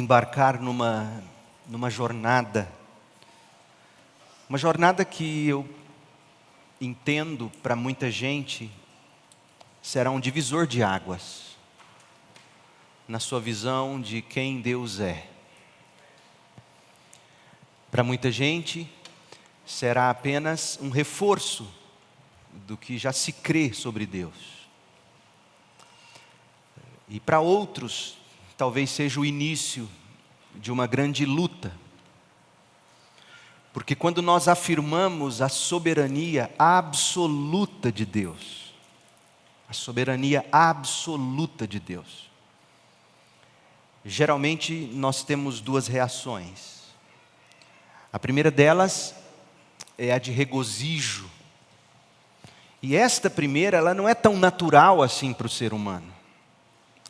embarcar numa jornada. Uma jornada que eu entendo para muita gente será um divisor de águas na sua visão de quem Deus é. Para muita gente será apenas um reforço do que já se crê sobre Deus. E para outros, talvez seja o início de uma grande luta. Porque quando nós afirmamos a soberania absoluta de Deus, a soberania absoluta de Deus, geralmente nós temos duas reações. A primeira delas é a de regozijo. E esta primeira, ela não é tão natural assim para o ser humano.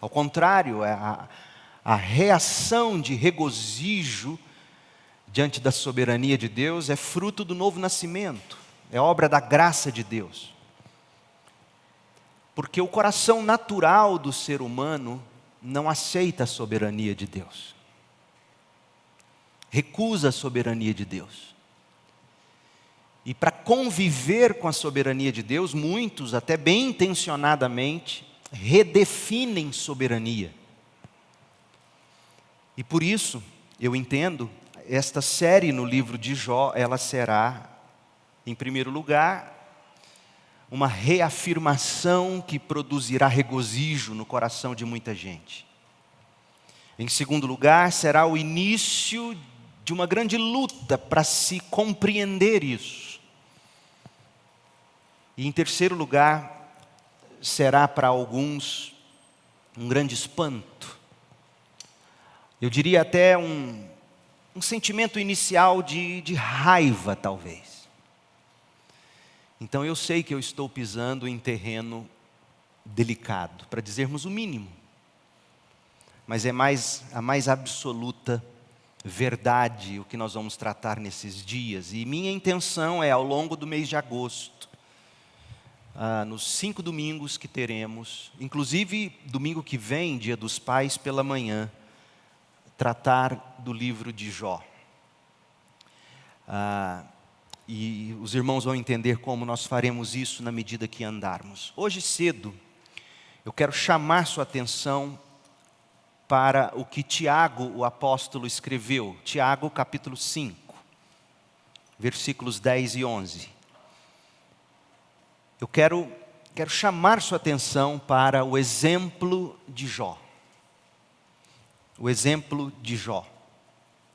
Ao contrário, a reação de regozijo diante da soberania de Deus é fruto do novo nascimento, é obra da graça de Deus. Porque o coração natural do ser humano não aceita a soberania de Deus, recusa a soberania de Deus. E para conviver com a soberania de Deus, muitos, até bem intencionadamente, redefinem soberania. E por isso, eu entendo, esta série no livro de Jó, ela será, em primeiro lugar, uma reafirmação que produzirá regozijo no coração de muita gente. Em segundo lugar, será o início de uma grande luta para se compreender isso. E em terceiro lugar, será para alguns um grande espanto. Eu diria até um sentimento inicial de raiva, talvez. Então eu sei que eu estou pisando em terreno delicado, para dizermos o mínimo. Mas é a mais absoluta verdade o que nós vamos tratar nesses dias. E minha intenção é, ao longo do mês de agosto, nos 5 domingos que teremos, inclusive domingo que vem, Dia dos Pais, pela manhã, tratar do livro de Jó. E os irmãos vão entender como nós faremos isso na medida que andarmos. Hoje cedo, eu quero chamar sua atenção para o que Tiago, o apóstolo, escreveu. Tiago, capítulo 5, versículos 10 e 11. Eu quero chamar sua atenção para o exemplo de Jó. O exemplo de Jó.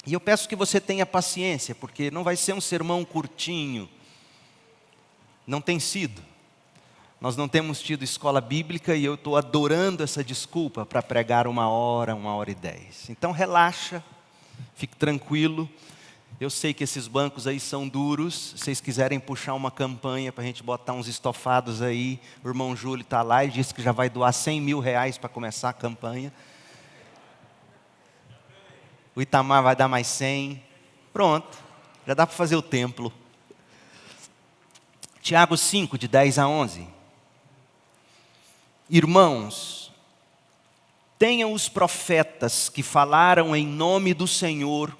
E eu peço que você tenha paciência, porque não vai ser um sermão curtinho. Não tem sido. Nós não temos tido escola bíblica e eu estou adorando essa desculpa para pregar 1h e 10. Então relaxa, fique tranquilo. Eu sei que esses bancos aí são duros. Se vocês quiserem puxar uma campanha para a gente botar uns estofados aí, o irmão Júlio está lá e disse que já vai doar 100 mil reais para começar a campanha. O Itamar vai dar mais 100. Pronto, já dá para fazer o templo. Tiago 5, de 10 a 11. Irmãos, tenham os profetas que falaram em nome do Senhor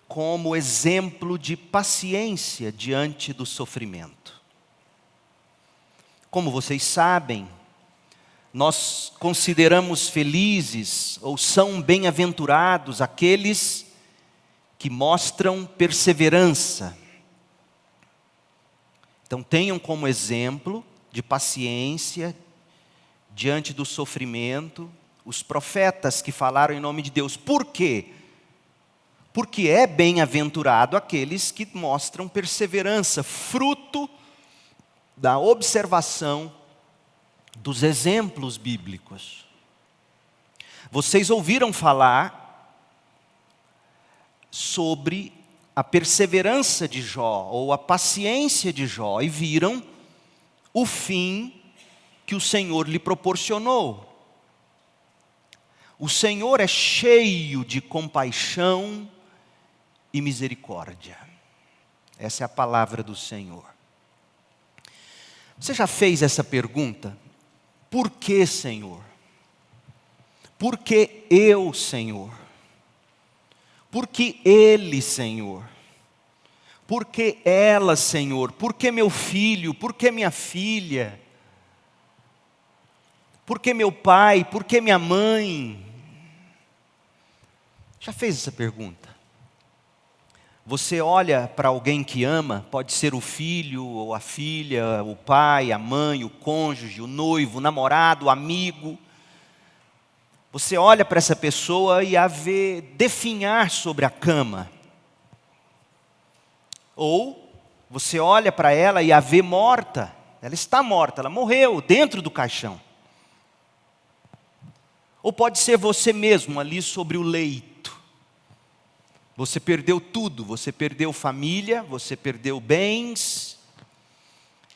como exemplo de paciência diante do sofrimento. Como vocês sabem, nós consideramos felizes ou são bem-aventurados aqueles que mostram perseverança. Então tenham como exemplo de paciência diante do sofrimento os profetas que falaram em nome de Deus. Por quê? Porque é bem-aventurado aqueles que mostram perseverança, fruto da observação dos exemplos bíblicos. Vocês ouviram falar sobre a perseverança de Jó, ou a paciência de Jó, e viram o fim que o Senhor lhe proporcionou. O Senhor é cheio de compaixão e misericórdia. Essa é a palavra do Senhor. Você já fez essa pergunta? Por que, Senhor? Porque eu, Senhor? Porque ele, Senhor? Porque ela, Senhor? Porque meu filho? Porque minha filha? Porque meu pai? Porque minha mãe? Já fez essa pergunta? Você olha para alguém que ama, pode ser o filho ou a filha, o pai, a mãe, o cônjuge, o noivo, o namorado, o amigo. Você olha para essa pessoa e a vê definhar sobre a cama. Ou você olha para ela e a vê morta. Ela está morta, ela morreu dentro do caixão. Ou pode ser você mesmo ali sobre o leito. Você perdeu tudo, você perdeu família, você perdeu bens,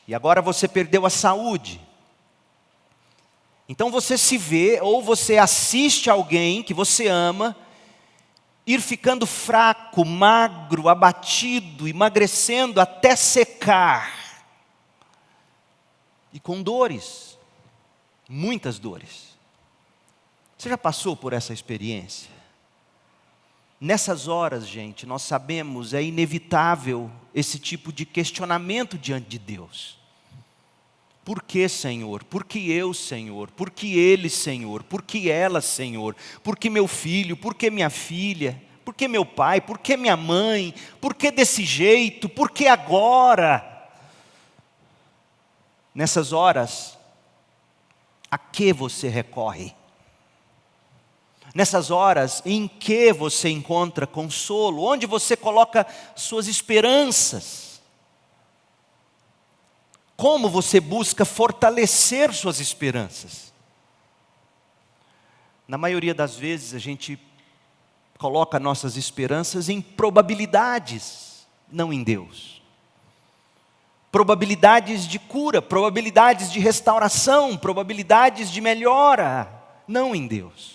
e agora você perdeu a saúde. Então você se vê, ou você assiste alguém que você ama, ir ficando fraco, magro, abatido, emagrecendo até secar. E com dores, muitas dores. Você já passou por essa experiência? Nessas horas, gente, nós sabemos, é inevitável esse tipo de questionamento diante de Deus. Por que, Senhor? Por que eu, Senhor? Por que ele, Senhor? Por que ela, Senhor? Por que meu filho? Por que minha filha? Por que meu pai? Por que minha mãe? Por que desse jeito? Por que agora? Nessas horas, a que você recorre? Nessas horas, em que você encontra consolo? Onde você coloca suas esperanças? Como você busca fortalecer suas esperanças? Na maioria das vezes, a gente coloca nossas esperanças em probabilidades, não em Deus. Probabilidades de cura, probabilidades de restauração, probabilidades de melhora, não em Deus.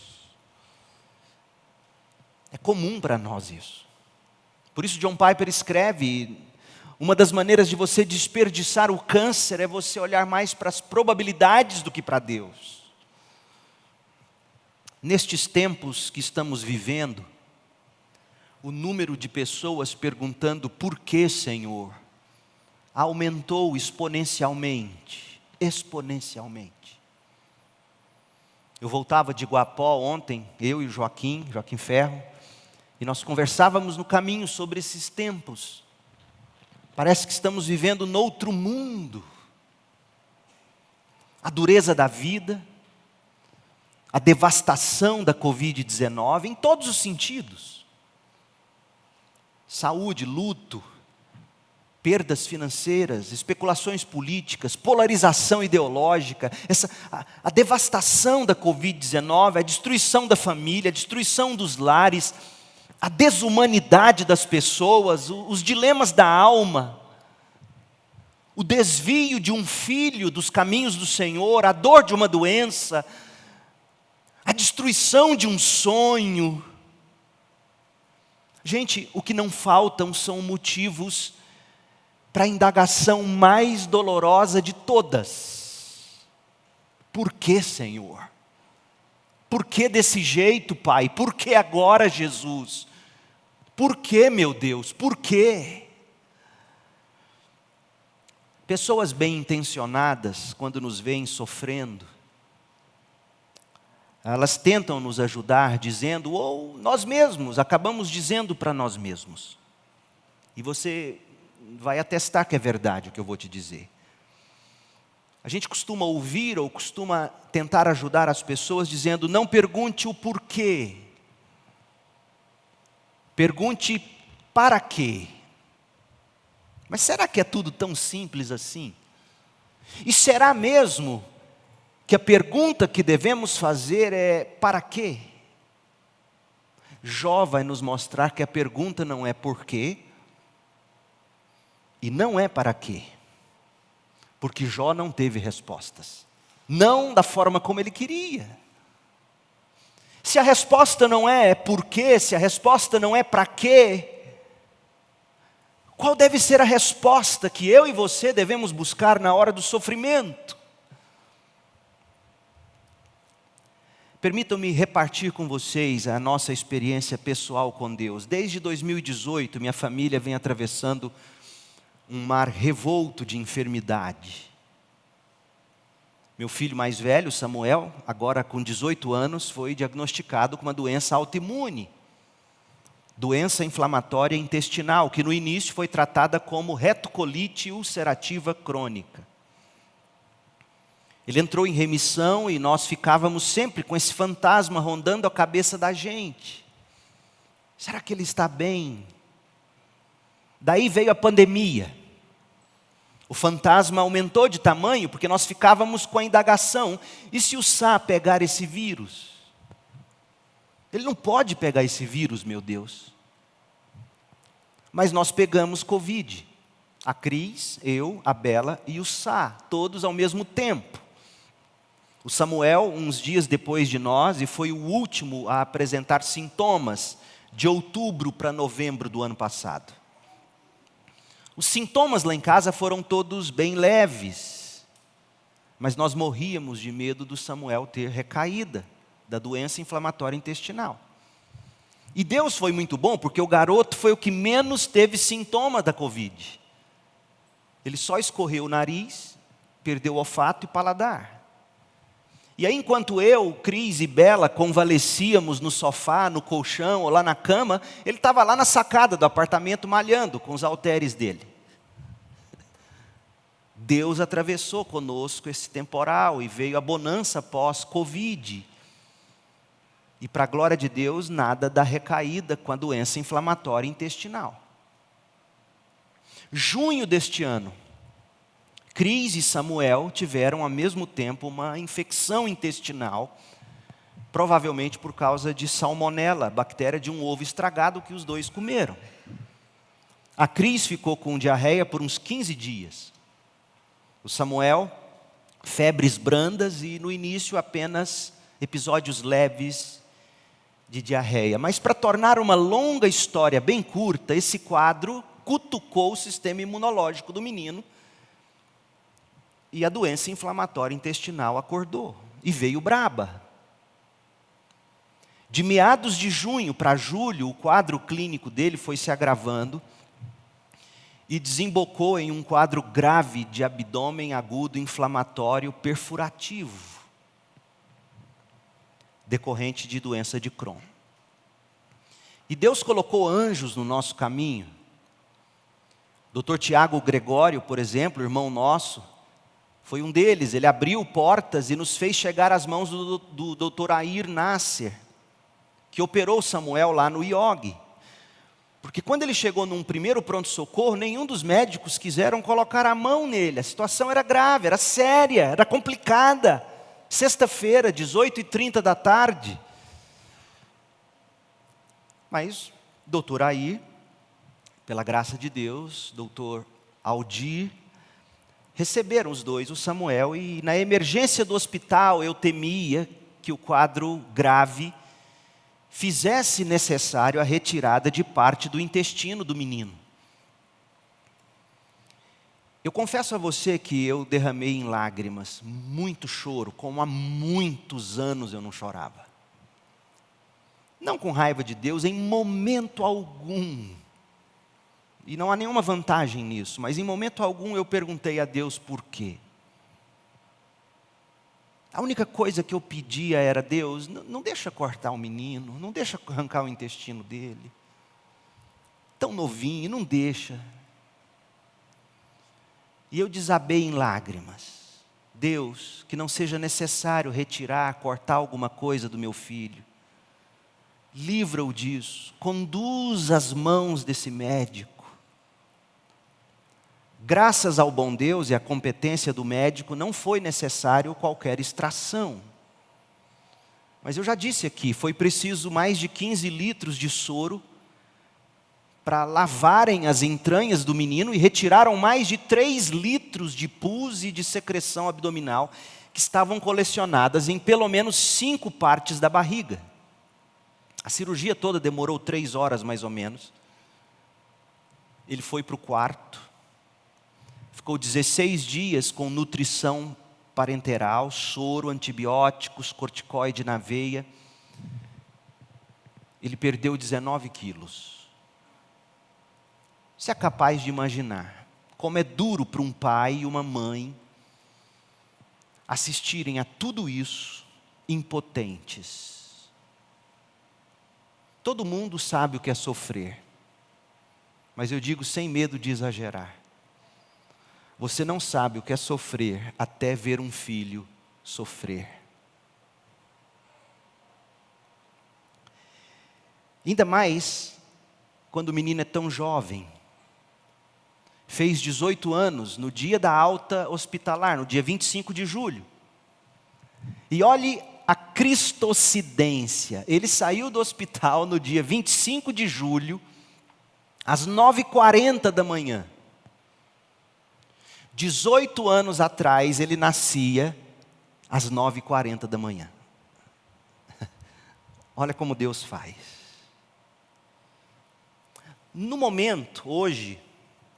É comum para nós isso. Por isso John Piper escreve, uma das maneiras de você desperdiçar o câncer é você olhar mais para as probabilidades do que para Deus. Nestes tempos que estamos vivendo, o número de pessoas perguntando por que, Senhor, aumentou exponencialmente. Exponencialmente. Eu voltava de Guapó ontem, eu e o Joaquim Ferro, e nós conversávamos no caminho sobre esses tempos. Parece que estamos vivendo noutro mundo. A dureza da vida, a devastação da Covid-19, em todos os sentidos. Saúde, luto, perdas financeiras, especulações políticas, polarização ideológica, a devastação da Covid-19, a destruição da família, a destruição dos lares, a desumanidade das pessoas, os dilemas da alma, o desvio de um filho dos caminhos do Senhor, a dor de uma doença, a destruição de um sonho. Gente, o que não faltam são motivos para a indagação mais dolorosa de todas. Por que, Senhor? Por que desse jeito, Pai? Por que agora, Jesus? Por que, meu Deus? Por quê? Pessoas bem intencionadas, quando nos veem sofrendo, elas tentam nos ajudar dizendo, ou nós mesmos acabamos dizendo para nós mesmos. E você vai atestar que é verdade o que eu vou te dizer. A gente costuma ouvir ou costuma tentar ajudar as pessoas dizendo, não pergunte o porquê. Pergunte para quê. Mas será que é tudo tão simples assim? E será mesmo que a pergunta que devemos fazer é para quê? Jó vai nos mostrar que a pergunta não é por quê e não é para quê. Porque Jó não teve respostas. Não da forma como ele queria. Se a resposta não é por quê, se a resposta não é para quê, qual deve ser a resposta que eu e você devemos buscar na hora do sofrimento? Permitam-me repartir com vocês a nossa experiência pessoal com Deus. Desde 2018, minha família vem atravessando um mar revolto de enfermidade. Meu filho mais velho, Samuel, agora com 18 anos, foi diagnosticado com uma doença autoimune. Doença inflamatória intestinal, que no início foi tratada como retocolite ulcerativa crônica. Ele entrou em remissão e nós ficávamos sempre com esse fantasma rondando a cabeça da gente. Será que ele está bem? Daí veio a pandemia. O fantasma aumentou de tamanho porque nós ficávamos com a indagação: e se o Sá pegar esse vírus? Ele não pode pegar esse vírus, meu Deus. Mas nós pegamos Covid. A Cris, eu, a Bela e o Sá, todos ao mesmo tempo. O Samuel, uns dias depois de nós, e foi o último a apresentar sintomas, de outubro para novembro do ano passado. Os sintomas lá em casa foram todos bem leves, mas nós morríamos de medo do Samuel ter recaída da doença inflamatória intestinal. E Deus foi muito bom, porque o garoto foi o que menos teve sintoma da Covid. Ele só escorreu o nariz, perdeu o olfato e paladar. E aí, enquanto eu, Cris e Bela convalescíamos no sofá, no colchão ou lá na cama, ele estava lá na sacada do apartamento malhando com os halteres dele. Deus atravessou conosco esse temporal e veio a bonança pós-Covid. E para a glória de Deus, nada da recaída com a doença inflamatória intestinal. Junho deste ano, Cris e Samuel tiveram ao mesmo tempo uma infecção intestinal, provavelmente por causa de salmonela, bactéria de um ovo estragado que os dois comeram. A Cris ficou com diarreia por uns 15 dias. O Samuel, febres brandas e no início apenas episódios leves de diarreia. Mas para tornar uma longa história bem curta, esse quadro cutucou o sistema imunológico do menino e a doença inflamatória intestinal acordou e veio braba. De meados de junho para julho, o quadro clínico dele foi se agravando e desembocou em um quadro grave de abdômen agudo inflamatório perfurativo, decorrente de doença de Crohn. E Deus colocou anjos no nosso caminho. Dr. Tiago Gregório, por exemplo, irmão nosso, foi um deles. Ele abriu portas e nos fez chegar às mãos do Dr. Air Nasser, que operou Samuel lá no IOG. Porque quando ele chegou num primeiro pronto-socorro, nenhum dos médicos quiseram colocar a mão nele. A situação era grave, era séria, era complicada. Sexta-feira, 18h30 da tarde. Mas, doutor Air, pela graça de Deus, doutor Aldir, receberam os dois, o Samuel, e na emergência do hospital eu temia que o quadro grave fizesse necessário a retirada de parte do intestino do menino. Eu confesso a você que eu derramei em lágrimas, muito choro, como há muitos anos eu não chorava. Não com raiva de Deus, em momento algum. E não há nenhuma vantagem nisso, mas em momento algum eu perguntei a Deus por quê. A única coisa que eu pedia era: Deus, não deixa cortar o menino, não deixa arrancar o intestino dele. Tão novinho, não deixa. E eu desabei em lágrimas. Deus, que não seja necessário retirar, cortar alguma coisa do meu filho. Livra-o disso, conduz as mãos desse médico. Graças ao bom Deus e à competência do médico, não foi necessário qualquer extração. Mas eu já disse aqui, foi preciso mais de 15 litros de soro para lavarem as entranhas do menino e retiraram mais de 3 litros de pus e de secreção abdominal que estavam colecionadas em pelo menos 5 partes da barriga. A cirurgia toda demorou 3 horas mais ou menos. Ele foi para o quarto. Ficou 16 dias com nutrição parenteral, soro, antibióticos, corticoide na veia. Ele perdeu 19 quilos. Você é capaz de imaginar como é duro para um pai e uma mãe assistirem a tudo isso impotentes. Todo mundo sabe o que é sofrer, mas eu digo sem medo de exagerar. Você não sabe o que é sofrer até ver um filho sofrer. Ainda mais quando o menino é tão jovem. Fez 18 anos no dia da alta hospitalar, no dia 25 de julho. E olhe a cristocidência. Ele saiu do hospital no dia 25 de julho, às 9h40 da manhã. 18 anos atrás, ele nascia às 9h40 da manhã. Olha como Deus faz. No momento, hoje,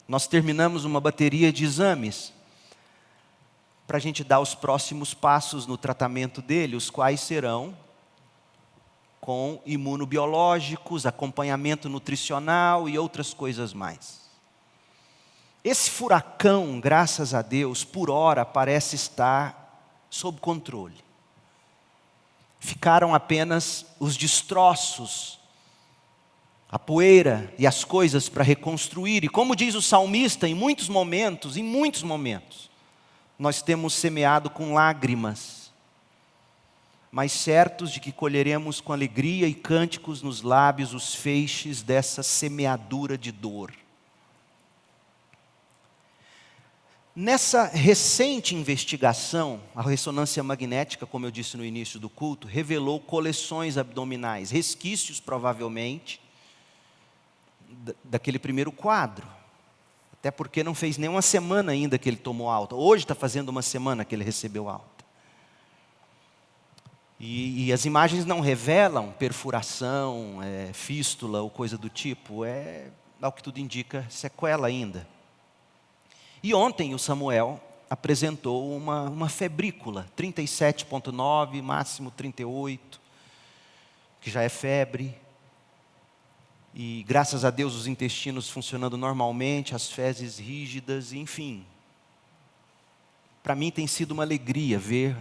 nós terminamos uma bateria de exames para a gente dar os próximos passos no tratamento dele, os quais serão com imunobiológicos, acompanhamento nutricional e outras coisas mais. Esse furacão, graças a Deus, por hora parece estar sob controle. Ficaram apenas os destroços, a poeira e as coisas para reconstruir. E como diz o salmista, em muitos momentos, nós temos semeado com lágrimas, mas certos de que colheremos com alegria e cânticos nos lábios os feixes dessa semeadura de dor. Nessa recente investigação, a ressonância magnética, como eu disse no início do culto, revelou coleções abdominais, resquícios provavelmente daquele primeiro quadro. Até porque não fez nem uma semana ainda que ele tomou alta. Hoje está fazendo uma semana que ele recebeu alta. E as imagens não revelam perfuração, fístula ou coisa do tipo. Ao que tudo indica, sequela ainda. E ontem o Samuel apresentou uma febrícula, 37,9, máximo 38, que já é febre. E graças a Deus os intestinos funcionando normalmente, as fezes rígidas, enfim. Para mim tem sido uma alegria ver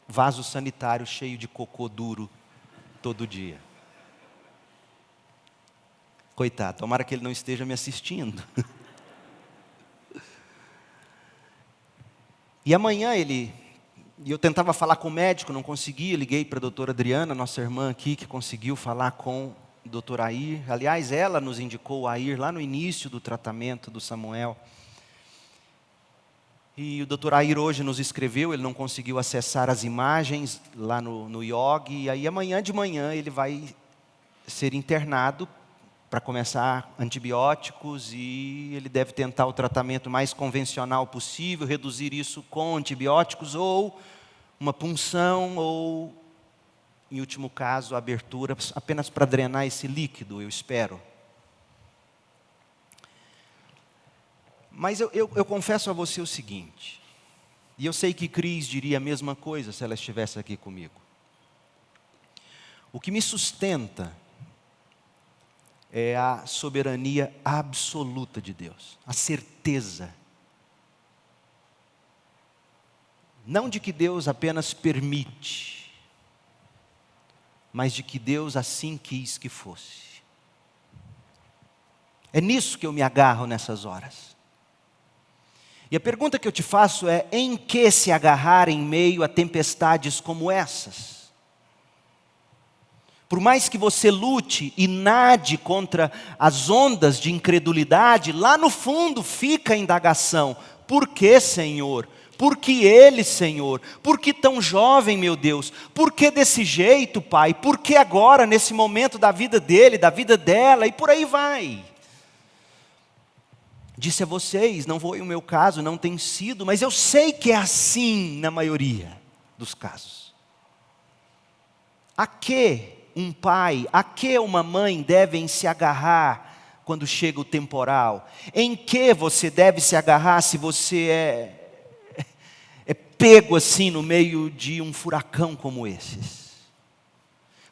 vaso sanitário cheio de cocô duro todo dia. Coitado, tomara que ele não esteja me assistindo. E amanhã eu tentava falar com o médico, não conseguia, liguei para a doutora Adriana, nossa irmã aqui, que conseguiu falar com o doutor Air. Aliás, ela nos indicou o Air lá no início do tratamento do Samuel. E o doutor Air hoje nos escreveu, ele não conseguiu acessar as imagens lá no IOG, e aí amanhã de manhã ele vai ser internado para começar antibióticos, e ele deve tentar o tratamento mais convencional possível, reduzir isso com antibióticos, ou uma punção, ou, em último caso, a abertura, apenas para drenar esse líquido, eu espero. Mas eu confesso a você o seguinte, e eu sei que Cris diria a mesma coisa se ela estivesse aqui comigo. O que me sustenta é a soberania absoluta de Deus, a certeza. Não de que Deus apenas permite, mas de que Deus assim quis que fosse. É nisso que eu me agarro nessas horas. E a pergunta que eu te faço é: em que se agarrar em meio a tempestades como essas? Por mais que você lute e nade contra as ondas de incredulidade, lá no fundo fica a indagação: por que, Senhor? Por que ele, Senhor? Por que tão jovem, meu Deus? Por que desse jeito, Pai? Por que agora, nesse momento da vida dele, da vida dela? E por aí vai. Disse a vocês, não foi o meu caso, não tem sido, mas eu sei que é assim na maioria dos casos. A que um pai, a que uma mãe devem se agarrar quando chega o temporal? Em que você deve se agarrar se você é pego assim no meio de um furacão como esses?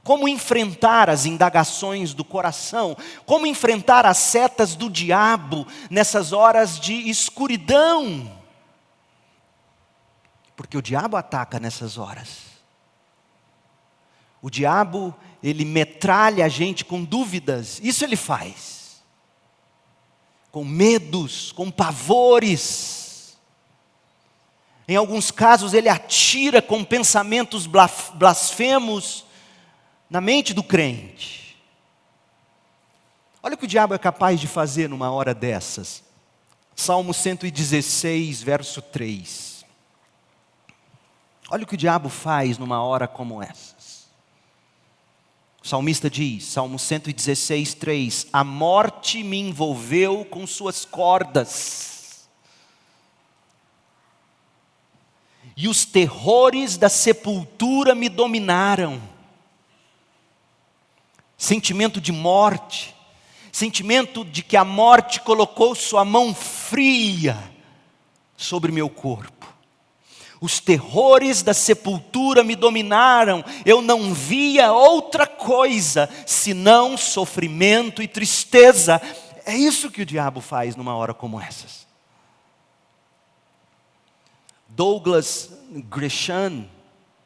Como enfrentar as indagações do coração? Como enfrentar as setas do diabo nessas horas de escuridão? Porque o diabo ataca nessas horas. O diabo, ele metralha a gente com dúvidas. Isso ele faz. Com medos, com pavores. Em alguns casos, ele atira com pensamentos blasfemos na mente do crente. Olha o que o diabo é capaz de fazer numa hora dessas. Salmo 116, verso 3. Olha o que o diabo faz numa hora como essa. O salmista diz, Salmo 116, 3, a morte me envolveu com suas cordas, e os terrores da sepultura me dominaram. Sentimento de morte, sentimento de que a morte colocou sua mão fria sobre meu corpo. Os terrores da sepultura me dominaram, eu não via outra coisa senão sofrimento e tristeza. É isso que o diabo faz numa hora como essas. Douglas Gresham,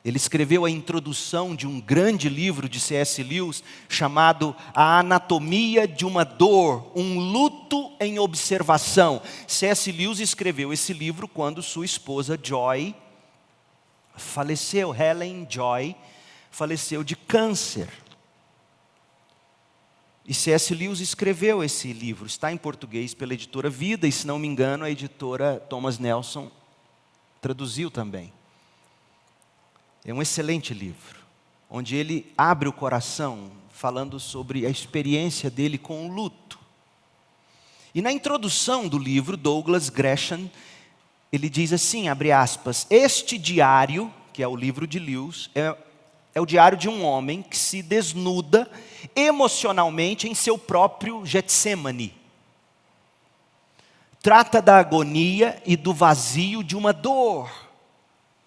ele escreveu a introdução de um grande livro de C.S. Lewis, chamado A Anatomia de uma Dor, um luto em observação. C.S. Lewis escreveu esse livro quando sua esposa Joy faleceu. Helen Joy faleceu de câncer. E C.S. Lewis escreveu esse livro, está em português pela editora Vida, e se não me engano a editora Thomas Nelson traduziu também. É um excelente livro, onde ele abre o coração, falando sobre a experiência dele com o luto. E na introdução do livro, Douglas Gresham, ele diz assim, abre aspas, este diário, que é o livro de Lewis, é o diário de um homem que se desnuda emocionalmente em seu próprio Getsemane. Trata da agonia e do vazio de uma dor.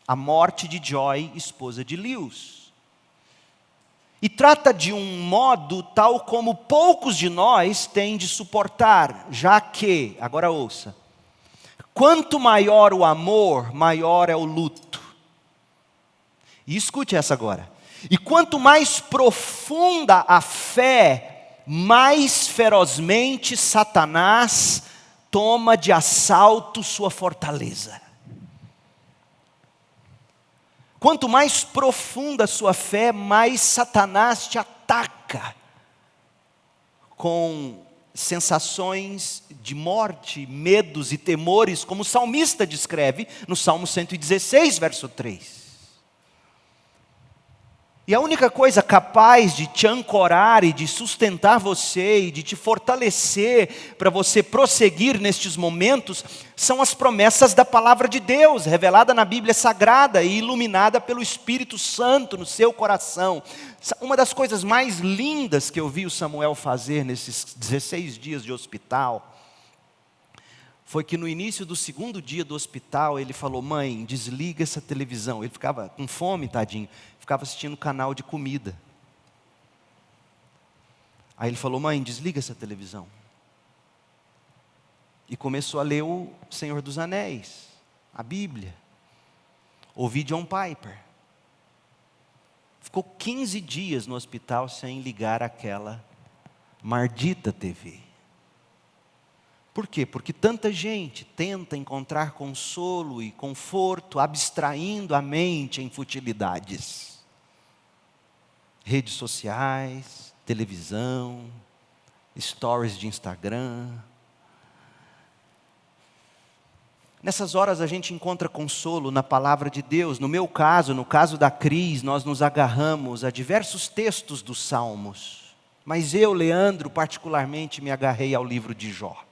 A morte de Joy, esposa de Lewis. E trata de um modo tal como poucos de nós têm de suportar, já que, agora ouça, quanto maior o amor, maior é o luto. E escute essa agora. E quanto mais profunda a fé, mais ferozmente Satanás toma de assalto sua fortaleza. Quanto mais profunda a sua fé, mais Satanás te ataca com sensações de morte, medos e temores, como o salmista descreve no Salmo 116, verso 3. E a única coisa capaz de te ancorar e de sustentar você e de te fortalecer para você prosseguir nestes momentos são as promessas da palavra de Deus, revelada na Bíblia Sagrada e iluminada pelo Espírito Santo no seu coração. Uma das coisas mais lindas que eu vi o Samuel fazer nesses 16 dias de hospital foi que no início do segundo dia do hospital ele falou, mãe, desliga essa televisão. Ele ficava com fome, tadinho. Ficava assistindo canal de comida. Aí ele falou, mãe, desliga essa televisão. E começou a ler o Senhor dos Anéis, a Bíblia. Ouvi John Piper. Ficou 15 dias no hospital sem ligar aquela maldita TV. Por quê? Porque tanta gente tenta encontrar consolo e conforto, abstraindo a mente em futilidades. Redes sociais, televisão, stories de Instagram. Nessas horas a gente encontra consolo na palavra de Deus. No meu caso, no caso da Cris, nós nos agarramos a diversos textos dos Salmos. Mas eu, Leandro, particularmente me agarrei ao livro de Jó.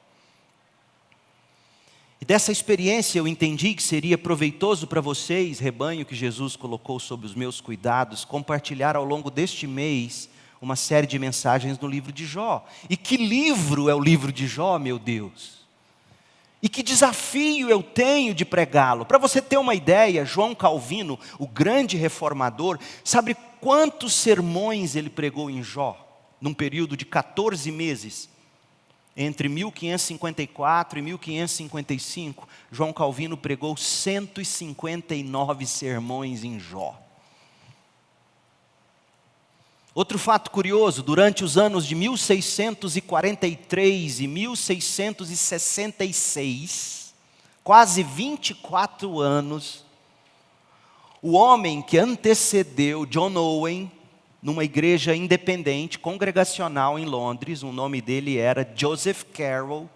E dessa experiência eu entendi que seria proveitoso para vocês, rebanho que Jesus colocou sob os meus cuidados, compartilhar ao longo deste mês uma série de mensagens no livro de Jó. E que livro é o livro de Jó, meu Deus? E que desafio eu tenho de pregá-lo? Para você ter uma ideia, João Calvino, o grande reformador, sabe quantos sermões ele pregou em Jó? Num período de 14 meses. Entre 1554 e 1555, João Calvino pregou 159 sermões em Jó. Outro fato curioso, durante os anos de 1643 e 1666, quase 24 anos, o homem que antecedeu John Owen, numa igreja independente, congregacional em Londres, o nome dele era Joseph Carroll.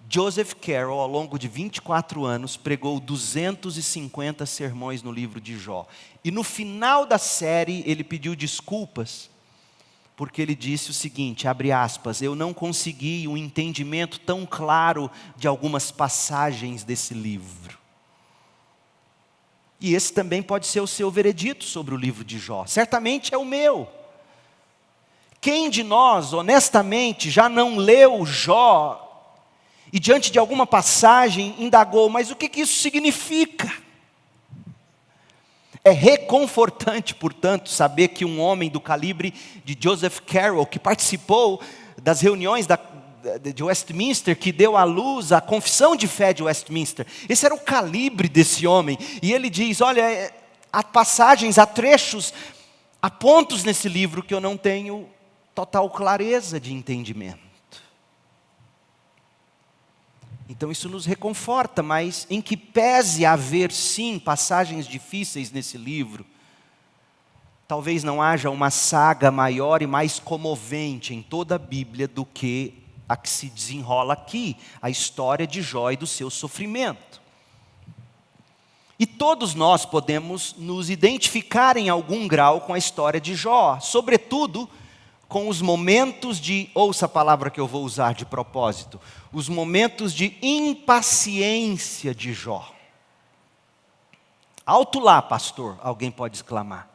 Joseph Carroll, ao longo de 24 anos, pregou 250 sermões no livro de Jó. E no final da série, ele pediu desculpas, porque ele disse o seguinte, abre aspas, eu não consegui um entendimento tão claro de algumas passagens desse livro. E esse também pode ser o seu veredito sobre o livro de Jó. Certamente é o meu. Quem de nós, honestamente, já não leu Jó e diante de alguma passagem indagou, mas o que isso significa? É reconfortante, portanto, saber que um homem do calibre de Joseph Carroll, que participou das reuniões de Westminster, que deu à luz a confissão de fé de Westminster, esse era o calibre desse homem, e ele diz, olha, há passagens, há trechos, há pontos nesse livro que eu não tenho total clareza de entendimento. Então isso nos reconforta, mas em que pese haver sim passagens difíceis nesse livro, talvez não haja uma saga maior e mais comovente em toda a Bíblia do que a que se desenrola aqui, a história de Jó e do seu sofrimento. E todos nós podemos nos identificar em algum grau com a história de Jó, sobretudo com os momentos de, ouça a palavra que eu vou usar de propósito, os momentos de impaciência de Jó. Alto lá, pastor, alguém pode exclamar.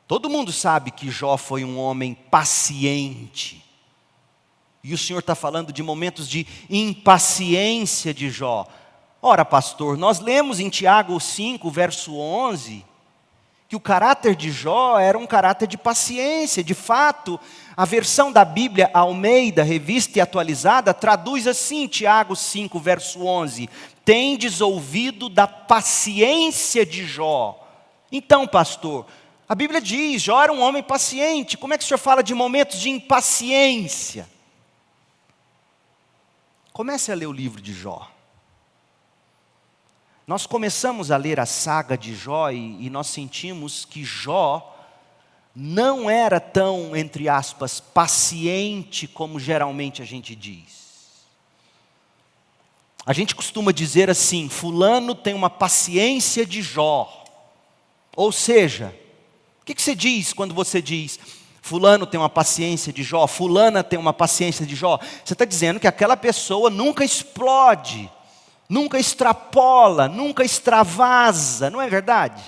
Todo mundo sabe que Jó foi um homem paciente. E o Senhor está falando de momentos de impaciência de Jó. Ora, pastor, nós lemos em Tiago 5, verso 11, que o caráter de Jó era um caráter de paciência. De fato, a versão da Bíblia Almeida, revista e atualizada, traduz assim, Tiago 5, verso 11. Tendes ouvido da paciência de Jó. Então, pastor, a Bíblia diz, Jó era um homem paciente. Como é que o senhor fala de momentos de impaciência? Comece a ler o livro de Jó. Nós começamos a ler a saga de Jó e nós sentimos que Jó não era tão, entre aspas, paciente como geralmente a gente diz. A gente costuma dizer assim, fulano tem uma paciência de Jó. Ou seja, o que você diz quando você diz, fulano tem uma paciência de Jó, fulana tem uma paciência de Jó? Você está dizendo que aquela pessoa nunca explode, nunca extrapola, nunca extravasa, não é verdade?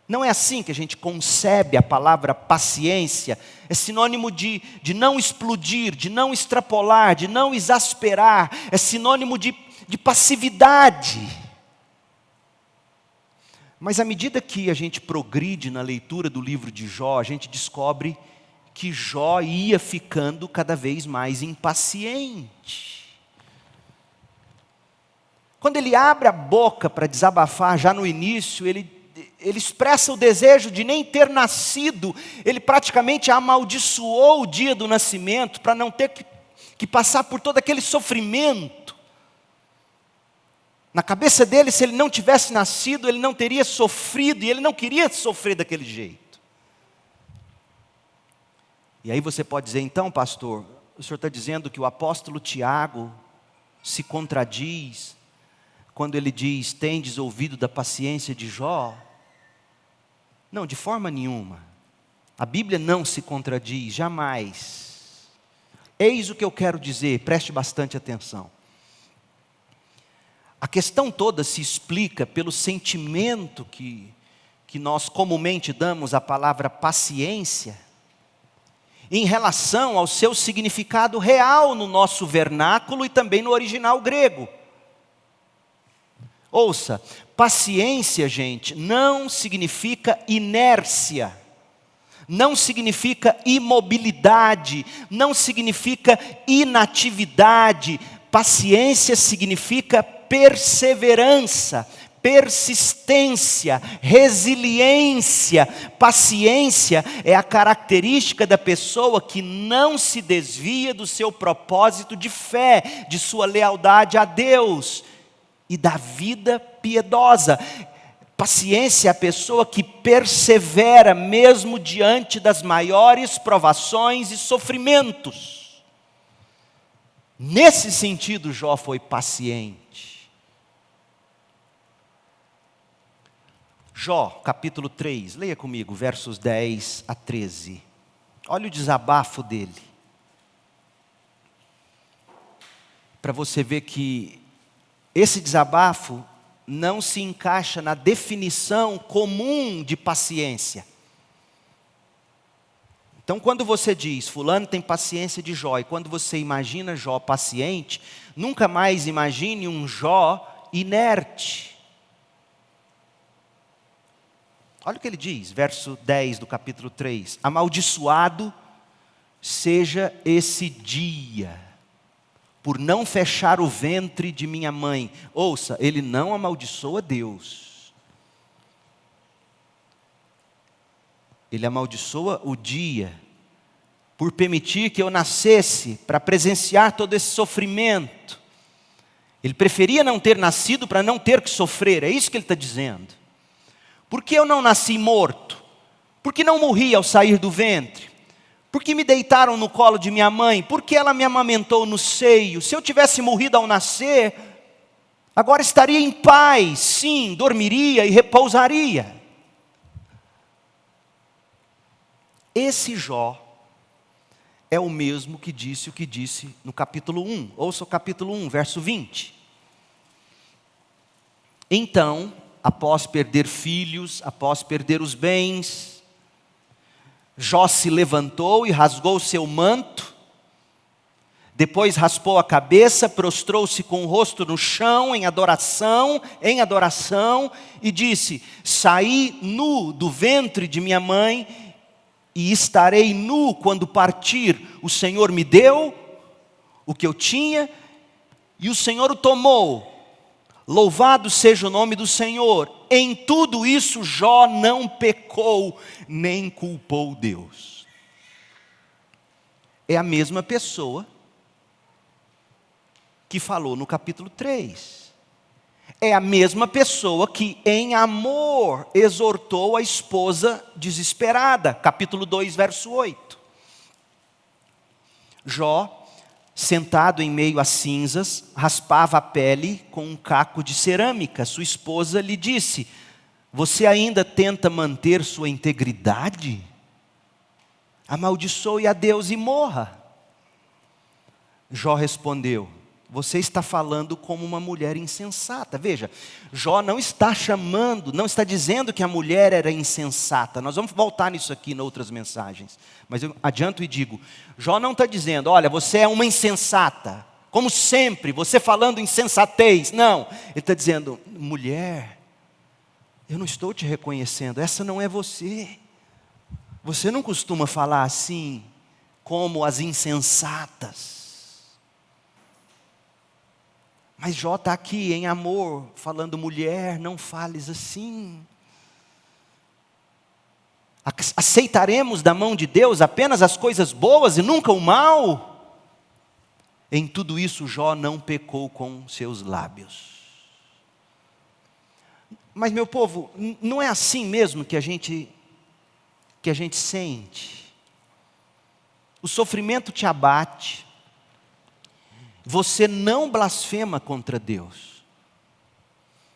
Não é assim que a gente concebe a palavra paciência. É sinônimo de não explodir, de não extrapolar, de não exasperar. É sinônimo de passividade. Mas à medida que a gente progride na leitura do livro de Jó, a gente descobre que Jó ia ficando cada vez mais impaciente. Quando ele abre a boca para desabafar, já no início, ele expressa o desejo de nem ter nascido. Ele praticamente amaldiçoou o dia do nascimento para não ter que passar por todo aquele sofrimento. Na cabeça dele, se ele não tivesse nascido, ele não teria sofrido, e ele não queria sofrer daquele jeito. E aí você pode dizer, então, pastor, o senhor está dizendo que o apóstolo Tiago se contradiz quando ele diz, tendes ouvido da paciência de Jó? Não, de forma nenhuma. A Bíblia não se contradiz, jamais. Eis o que eu quero dizer, preste bastante atenção. A questão toda se explica pelo sentimento que nós comumente damos à palavra paciência, em relação ao seu significado real no nosso vernáculo e também no original grego. Ouça, paciência, gente, não significa inércia, não significa imobilidade, não significa inatividade. Paciência significa perseverança, persistência, resiliência. Paciência é a característica da pessoa que não se desvia do seu propósito de fé, de sua lealdade a Deus e da vida piedosa. Paciência é a pessoa que persevera mesmo diante das maiores provações e sofrimentos. Nesse sentido, Jó foi paciente. Jó, capítulo 3, leia comigo, versos 10 a 13. Olha o desabafo dele. Para você ver que esse desabafo não se encaixa na definição comum de paciência. Então, quando você diz, fulano tem paciência de Jó, e quando você imagina Jó paciente, nunca mais imagine um Jó inerte. Olha o que ele diz, verso 10 do capítulo 3. Amaldiçoado seja esse dia, por não fechar o ventre de minha mãe. Ouça, ele não amaldiçoa Deus. Ele amaldiçoa o dia, por permitir que eu nascesse, para presenciar todo esse sofrimento. Ele preferia não ter nascido para não ter que sofrer, é isso que ele está dizendo. Por que eu não nasci morto? Por que não morri ao sair do ventre? Por que me deitaram no colo de minha mãe? Por que ela me amamentou no seio? Se eu tivesse morrido ao nascer, agora estaria em paz, sim, dormiria e repousaria. Esse Jó é o mesmo que disse o que disse no capítulo 1. Ouça o capítulo 1, verso 20. Então, após perder filhos, após perder os bens, Jó se levantou e rasgou seu manto, depois raspou a cabeça, prostrou-se com o rosto no chão em adoração, e disse: saí nu do ventre de minha mãe, e estarei nu quando partir. O Senhor me deu o que eu tinha, e o Senhor o tomou. Louvado seja o nome do Senhor. Em tudo isso Jó não pecou, nem culpou Deus. É a mesma pessoa que falou no capítulo 3. É a mesma pessoa que em amor exortou a esposa desesperada. Capítulo 2, verso 8. Jó, sentado em meio às cinzas, raspava a pele com um caco de cerâmica. Sua esposa lhe disse: você ainda tenta manter sua integridade? Amaldiçoe a Deus e morra. Jó respondeu: você está falando como uma mulher insensata. Veja, Jó não está dizendo que a mulher era insensata. Nós vamos voltar nisso aqui em outras mensagens. Mas eu adianto e digo, Jó não está dizendo, olha, você é uma insensata. Como sempre, você falando insensatez. Não, ele está dizendo, mulher, eu não estou te reconhecendo, essa não é você. Você não costuma falar assim, como as insensatas. Mas Jó está aqui em amor, falando, mulher, não fales assim. Aceitaremos da mão de Deus apenas as coisas boas e nunca o mal? Em tudo isso Jó não pecou com seus lábios. Mas meu povo, não é assim mesmo que a gente sente. O sofrimento te abate. Você não blasfema contra Deus.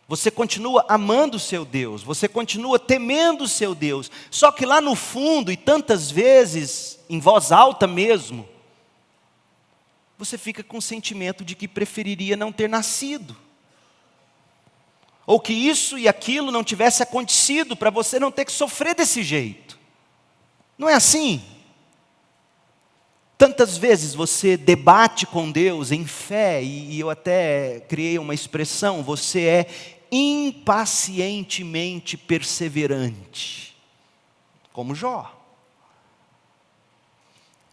Você continua amando o seu Deus. Você continua temendo o seu Deus. Só que lá no fundo, e tantas vezes, em voz alta mesmo, você fica com o sentimento de que preferiria não ter nascido. Ou que isso e aquilo não tivesse acontecido para você não ter que sofrer desse jeito. Não é assim? Tantas vezes você debate com Deus em fé, e eu até criei uma expressão, você é impacientemente perseverante, como Jó.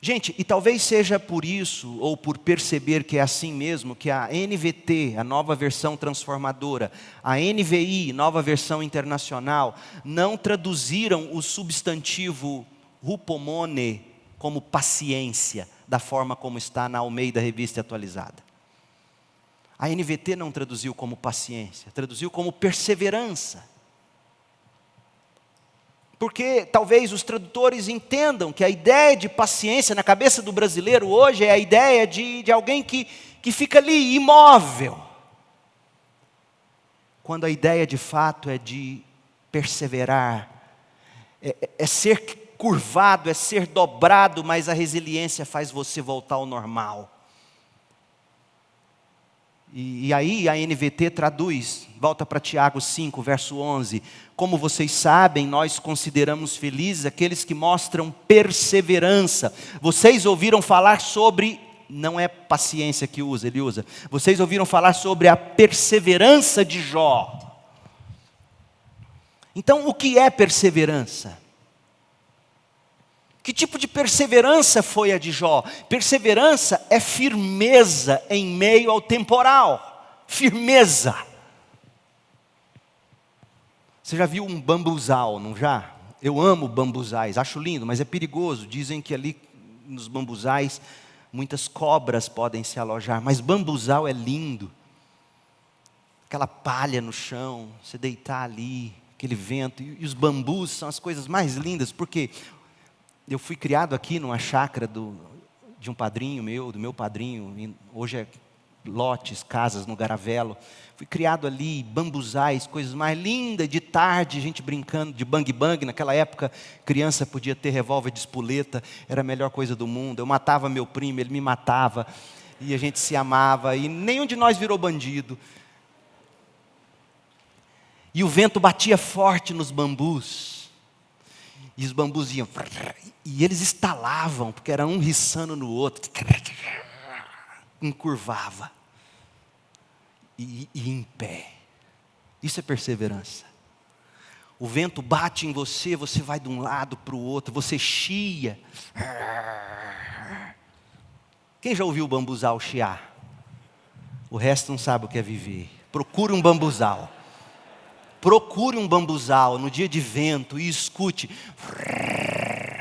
Gente, e talvez seja por isso, ou por perceber que é assim mesmo, que a NVT, a nova versão transformadora, a NVI, nova versão internacional, não traduziram o substantivo hupomone como paciência, da forma como está na Almeida Revista Atualizada. A NVT não traduziu como paciência, traduziu como perseverança. Porque talvez os tradutores entendam que a ideia de paciência na cabeça do brasileiro hoje é a ideia de alguém que fica ali imóvel. Quando a ideia de fato é de perseverar, é ser curvado, é ser dobrado, mas a resiliência faz você voltar ao normal. E aí a NVT traduz, volta para Tiago 5, verso 11. Como vocês sabem, nós consideramos felizes aqueles que mostram perseverança. Vocês ouviram falar sobre, não é paciência que ele usa. Vocês ouviram falar sobre a perseverança de Jó. Então, o que é perseverança? Que tipo de perseverança foi a de Jó? Perseverança é firmeza em meio ao temporal. Firmeza. Você já viu um bambuzal, não já? Eu amo bambuzais, acho lindo, mas é perigoso. Dizem que ali nos bambuzais muitas cobras podem se alojar, mas bambuzal é lindo. Aquela palha no chão, você deitar ali, aquele vento, e os bambus são as coisas mais lindas, porque eu fui criado aqui numa chácara de um padrinho meu, do meu padrinho, hoje é lotes, casas no Garavelo. Fui criado ali, bambuzais, coisas mais lindas, de tarde, gente brincando de bang-bang. Naquela época, criança podia ter revólver de espoleta, era a melhor coisa do mundo. Eu matava meu primo, ele me matava, e a gente se amava, e nenhum de nós virou bandido. E o vento batia forte nos bambus. E os bambus iam, e eles estalavam, porque era um riçando no outro, encurvava, e em pé. Isso é perseverança. O vento bate em você, você vai de um lado para o outro, você chia. Quem já ouviu o bambuzal chiar? O resto não sabe o que é viver. Procure um bambuzal. Procure um bambuzal no dia de vento e escute.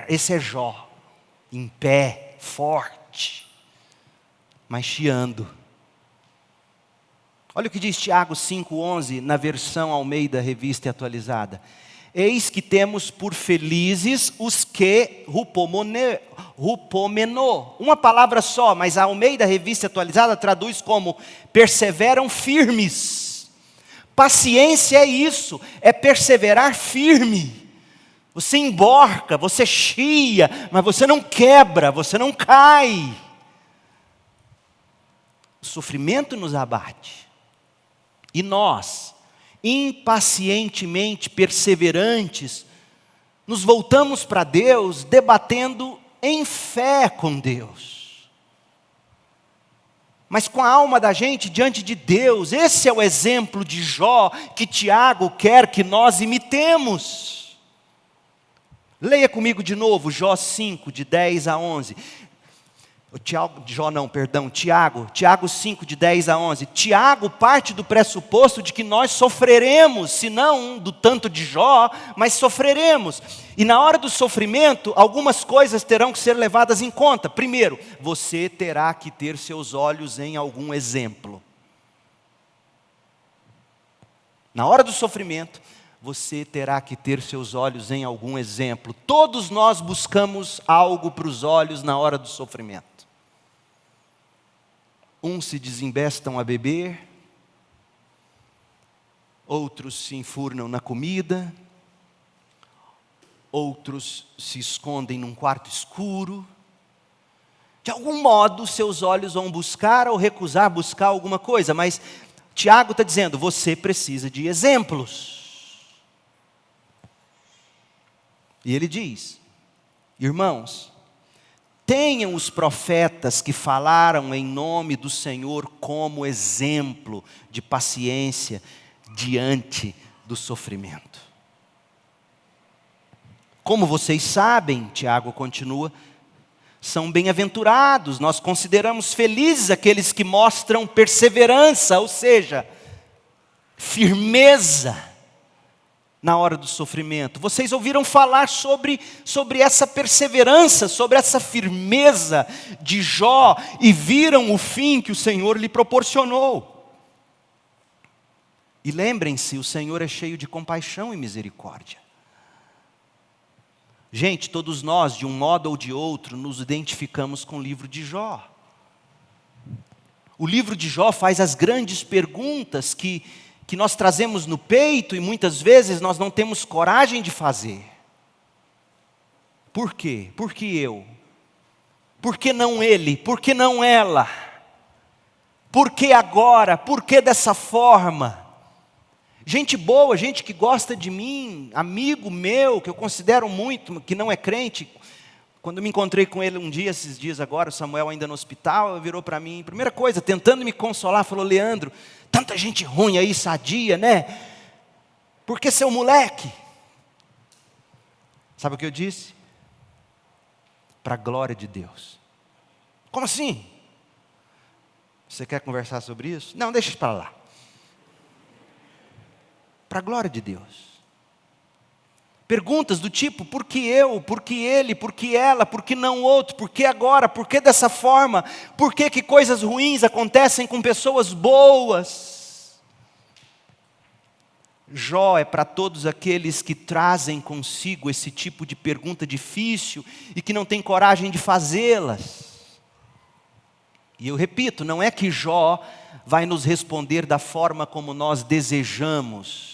Esse é Jó, em pé, forte, mas chiando. Olha o que diz Tiago 5,11 na versão Almeida Revista Atualizada. Eis que temos por felizes os que hupomeno. Uma palavra só, mas a Almeida Revista Atualizada traduz como perseveram firmes. Paciência é isso, é perseverar firme. Você emborca, você chia, mas você não quebra, você não cai. O sofrimento nos abate. E nós, impacientemente perseverantes, nos voltamos para Deus, debatendo em fé com Deus. Mas com a alma da gente diante de Deus. Esse é o exemplo de Jó que Tiago quer que nós imitemos. Leia comigo de novo, Jó 5, de 10 a 11. Tiago 5, de 10 a 11. Tiago parte do pressuposto de que nós sofreremos, se não do tanto de Jó, mas sofreremos. E na hora do sofrimento, algumas coisas terão que ser levadas em conta. Primeiro, você terá que ter seus olhos em algum exemplo. Na hora do sofrimento, você terá que ter seus olhos em algum exemplo. Todos nós buscamos algo para os olhos na hora do sofrimento. Uns se desembestam a beber, outros se enfurnam na comida, outros se escondem num quarto escuro. De algum modo, seus olhos vão buscar ou recusar buscar alguma coisa, mas Tiago está dizendo, você precisa de exemplos. E ele diz, irmãos, tenham os profetas que falaram em nome do Senhor como exemplo de paciência diante do sofrimento. Como vocês sabem, Tiago continua, são bem-aventurados, nós consideramos felizes aqueles que mostram perseverança, ou seja, firmeza na hora do sofrimento. Vocês ouviram falar sobre essa perseverança, sobre essa firmeza de Jó e viram o fim que o Senhor lhe proporcionou. E lembrem-se, o Senhor é cheio de compaixão e misericórdia. Gente, todos nós, de um modo ou de outro, nos identificamos com o livro de Jó. O livro de Jó faz as grandes perguntas que nós trazemos no peito e muitas vezes nós não temos coragem de fazer. Por quê? Por que eu? Por que não ele? Por que não ela? Por que agora? Por que dessa forma? Gente boa, gente que gosta de mim, amigo meu, que eu considero muito, que não é crente. Quando eu me encontrei com ele um dia, esses dias agora, o Samuel ainda no hospital, ele virou para mim, primeira coisa, tentando me consolar, falou: Leandro, tanta gente ruim aí, sadia, né? Por que seu moleque? Sabe o que eu disse? Para a glória de Deus. Como assim? Você quer conversar sobre isso? Não, deixa para lá. Para a glória de Deus. Perguntas do tipo, por que eu, por que ele, por que ela, por que não outro, por que agora, por que dessa forma, por que coisas ruins acontecem com pessoas boas? Jó é para todos aqueles que trazem consigo esse tipo de pergunta difícil e que não têm coragem de fazê-las. E eu repito, não é que Jó vai nos responder da forma como nós desejamos.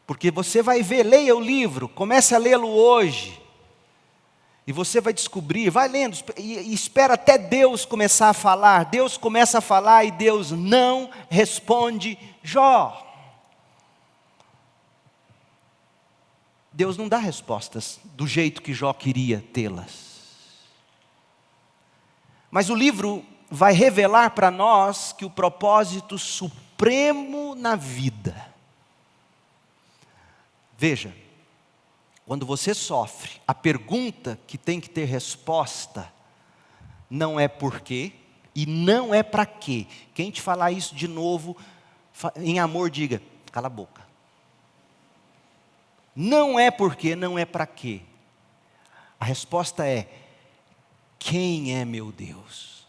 Porque você vai ver, leia o livro, comece a lê-lo hoje. E você vai descobrir, vai lendo, e espera até Deus começar a falar. Deus começa a falar e Deus não responde Jó. Deus não dá respostas do jeito que Jó queria tê-las. Mas o livro vai revelar para nós que o propósito supremo na vida. Veja, quando você sofre, a pergunta que tem que ter resposta não é por quê e não é para quê. Quem te falar isso de novo, em amor, diga, cala a boca. Não é por quê, não é para quê. A resposta é, quem é meu Deus?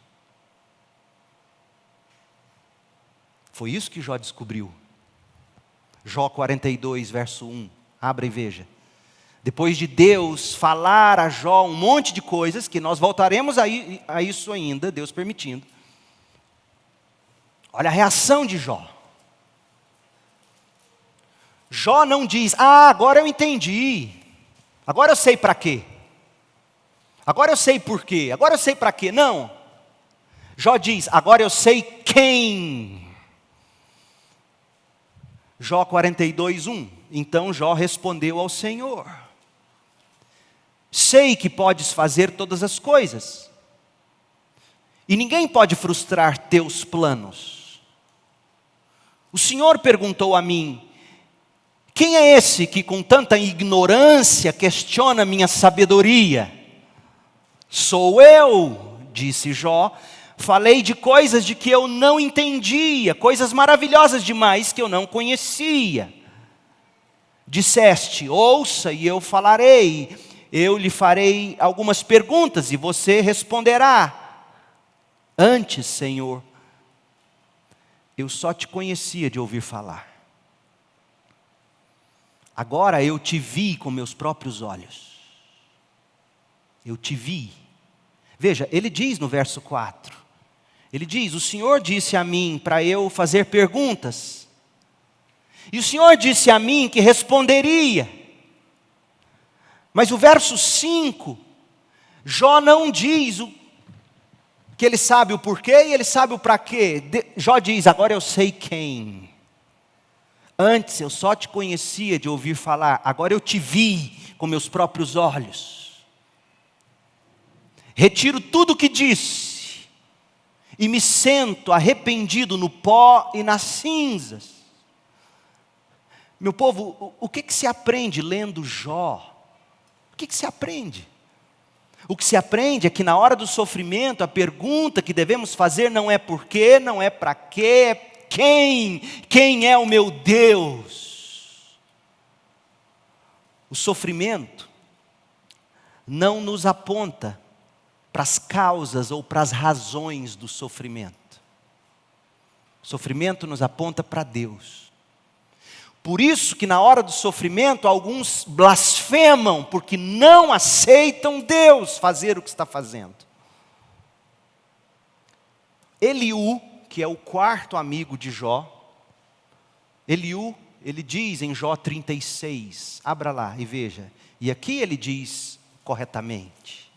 Foi isso que Jó descobriu. Jó 42, verso 1. Abra e veja. Depois de Deus falar a Jó um monte de coisas, que nós voltaremos a isso ainda, Deus permitindo. Olha a reação de Jó. Jó não diz, agora eu entendi. Agora eu sei para quê. Agora eu sei por quê. Agora eu sei para quê. Não. Jó diz, agora eu sei quem. Jó 42, 1. Então Jó respondeu ao Senhor: sei que podes fazer todas as coisas, e ninguém pode frustrar teus planos. O Senhor perguntou a mim: quem é esse que com tanta ignorância questiona minha sabedoria? Sou eu, disse Jó. Falei de coisas de que eu não entendia, coisas maravilhosas demais que eu não conhecia. Disseste, ouça e eu falarei, eu lhe farei algumas perguntas e você responderá. Antes, Senhor, eu só te conhecia de ouvir falar. Agora eu te vi com meus próprios olhos. Eu te vi. Veja, ele diz no verso 4. Ele diz, o Senhor disse a mim para eu fazer perguntas. E o Senhor disse a mim que responderia. Mas o verso 5, Jó não diz que ele sabe o porquê e ele sabe o para quê. Jó diz, agora eu sei quem. Antes eu só te conhecia de ouvir falar, agora eu te vi com meus próprios olhos. retiro tudo o que disse, e me sento arrependido no pó e nas cinzas. Meu povo, o que se aprende lendo Jó? O que se aprende? O que se aprende é que na hora do sofrimento, a pergunta que devemos fazer não é por quê, não é para quê, é quem? Quem é o meu Deus? O sofrimento não nos aponta para as causas ou para as razões do sofrimento. O sofrimento nos aponta para Deus. Por isso que na hora do sofrimento, alguns blasfemam, porque não aceitam Deus fazer o que está fazendo. Eliú, que é o quarto amigo de Jó, Eliú, ele diz em Jó 36, abra lá e veja, e aqui ele diz corretamente.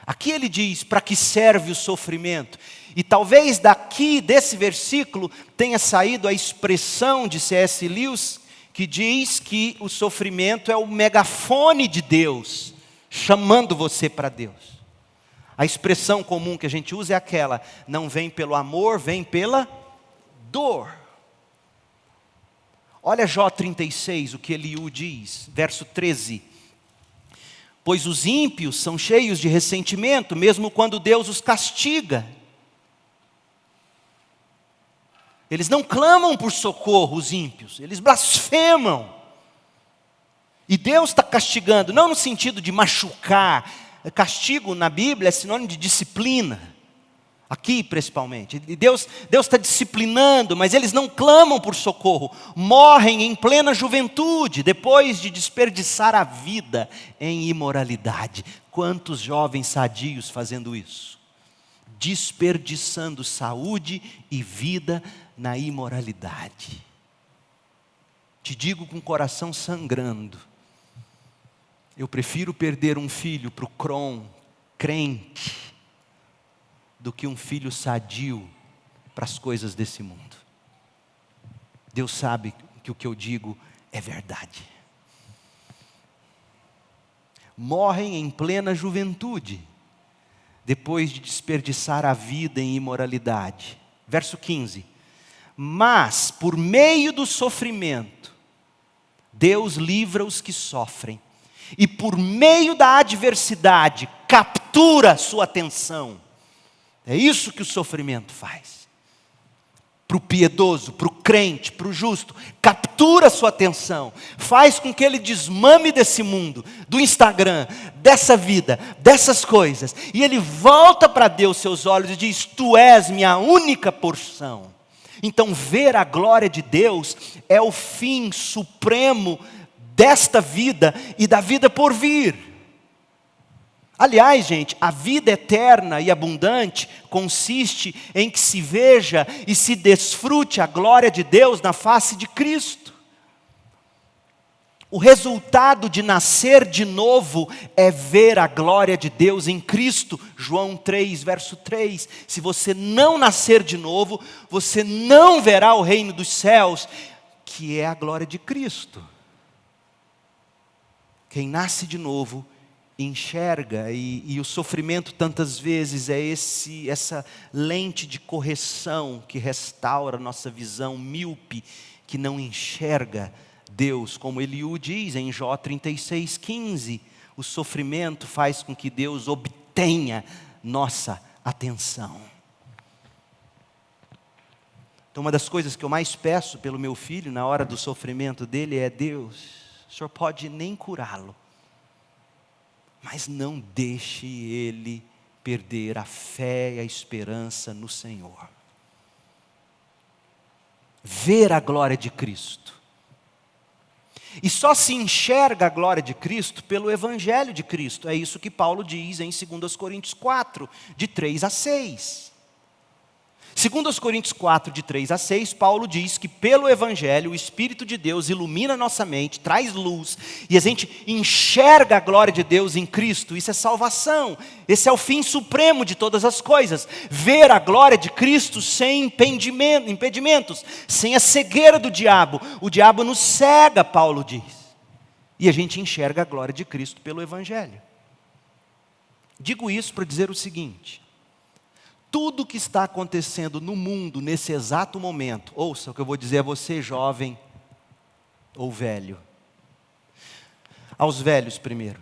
Aqui ele diz para que serve o sofrimento. E talvez daqui, desse versículo, tenha saído a expressão de C.S. Lewis, que diz que o sofrimento é o megafone de Deus, chamando você para Deus. A expressão comum que a gente usa é aquela, não vem pelo amor, vem pela dor. Olha Jó 36, o que Eliú diz, verso 13. Pois os ímpios são cheios de ressentimento, mesmo quando Deus os castiga. Eles não clamam por socorro, os ímpios, eles blasfemam. E Deus está castigando, não no sentido de machucar. Castigo na Bíblia é sinônimo de disciplina. Aqui principalmente. Deus está disciplinando, mas eles não clamam por socorro. Morrem em plena juventude, depois de desperdiçar a vida em imoralidade. Quantos jovens sadios fazendo isso? Desperdiçando saúde e vida na imoralidade. Te digo com o coração sangrando. Eu prefiro perder um filho para o crente do que um filho sadio para as coisas desse mundo. Deus sabe que o que eu digo é verdade. Morrem em plena juventude, depois de desperdiçar a vida em imoralidade. Verso 15. Mas, por meio do sofrimento, Deus livra os que sofrem. E por meio da adversidade, captura sua atenção. É isso que o sofrimento faz. Para o piedoso, para o crente, para o justo. Captura sua atenção. Faz com que ele desmame desse mundo, do Instagram, dessa vida, dessas coisas. E ele volta para Deus seus olhos e diz, tu és minha única porção. Então ver a glória de Deus é o fim supremo desta vida e da vida por vir. Aliás, gente, a vida eterna e abundante consiste em que se veja e se desfrute a glória de Deus na face de Cristo. O resultado de nascer de novo é ver a glória de Deus em Cristo. João 3, verso 3. Se você não nascer de novo, você não verá o reino dos céus, que é a glória de Cristo. Quem nasce de novo enxerga, e o sofrimento tantas vezes é essa lente de correção que restaura a nossa visão míope, que não enxerga Deus, como Eliú diz em Jó 36, 15, o sofrimento faz com que Deus obtenha nossa atenção. Então uma das coisas que eu mais peço pelo meu filho na hora do sofrimento dele é, Deus, o Senhor pode nem curá-lo, mas não deixe ele perder a fé e a esperança no Senhor. Ver a glória de Cristo. E só se enxerga a glória de Cristo pelo Evangelho de Cristo. É isso que Paulo diz em 2 Coríntios 4, de 3 a 6. 2 Coríntios 4, de 3 a 6, Paulo diz que pelo Evangelho o Espírito de Deus ilumina nossa mente, traz luz, e a gente enxerga a glória de Deus em Cristo. Isso é salvação, esse é o fim supremo de todas as coisas. Ver a glória de Cristo sem impedimentos, sem a cegueira do diabo. O diabo nos cega, Paulo diz, e a gente enxerga a glória de Cristo pelo Evangelho. Digo isso para dizer o seguinte: tudo que está acontecendo no mundo nesse exato momento, ouça o que eu vou dizer a você, jovem ou velho. Aos velhos primeiro.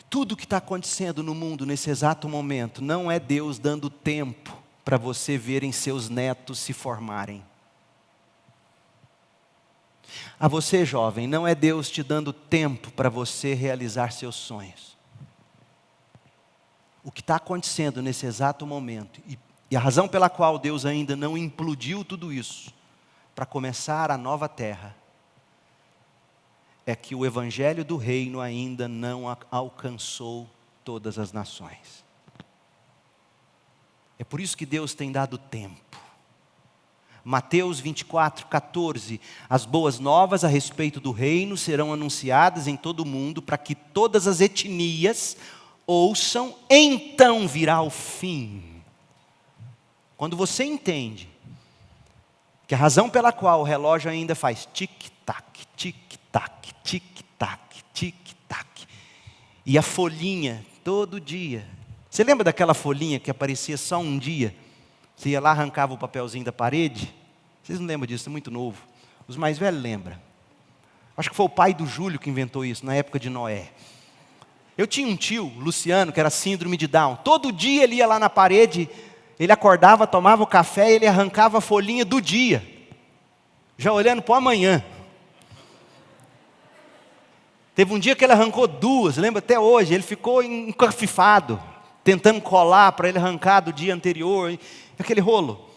Tudo que está acontecendo no mundo nesse exato momento não é Deus dando tempo para você verem seus netos se formarem. A você, jovem, não é Deus te dando tempo para você realizar seus sonhos. O que está acontecendo nesse exato momento, e a razão pela qual Deus ainda não implodiu tudo isso, para começar a nova terra, é que o evangelho do reino ainda não alcançou todas as nações. É por isso que Deus tem dado tempo. Mateus 24:14, as boas novas a respeito do reino serão anunciadas em todo o mundo, para que todas as etnias ouçam, então virá o fim. Quando você entende que a razão pela qual o relógio ainda faz tic-tac, tic-tac, tic-tac, tic-tac, e a folhinha todo dia. Você lembra daquela folhinha que aparecia só um dia? Você ia lá, arrancava o papelzinho da parede? Vocês não lembram disso, é muito novo. Os mais velhos lembram. Acho que foi o pai do Júlio que inventou isso, na época de Noé. Eu tinha um tio, Luciano, que era síndrome de Down. Todo dia ele ia lá na parede, ele acordava, tomava o café e ele arrancava a folhinha do dia. Já olhando para o amanhã. Teve um dia que ele arrancou 2, lembra até hoje, ele ficou encafifado, tentando colar para ele arrancar do dia anterior, aquele rolo.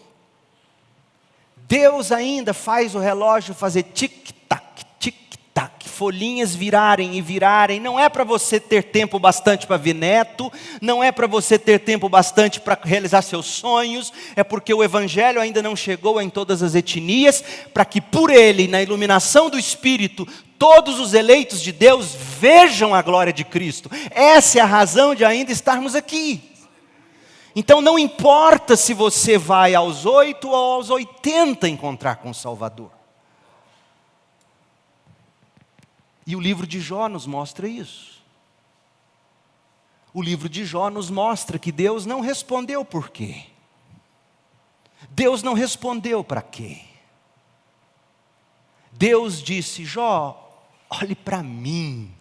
Deus ainda faz o relógio fazer tic-tac, tic-tac, folhinhas virarem e virarem. Não é para você ter tempo bastante para ver neto, não é para você ter tempo bastante para realizar seus sonhos, é porque o evangelho ainda não chegou em todas as etnias, para que por ele, na iluminação do Espírito, todos os eleitos de Deus vejam a glória de Cristo. Essa é a razão de ainda estarmos aqui. Então não importa se você vai aos 8 ou aos 80 encontrar com o Salvador. E o livro de Jó nos mostra isso. O livro de Jó nos mostra que Deus não respondeu por quê. Deus não respondeu para quê. Deus disse: Jó, olhe para mim,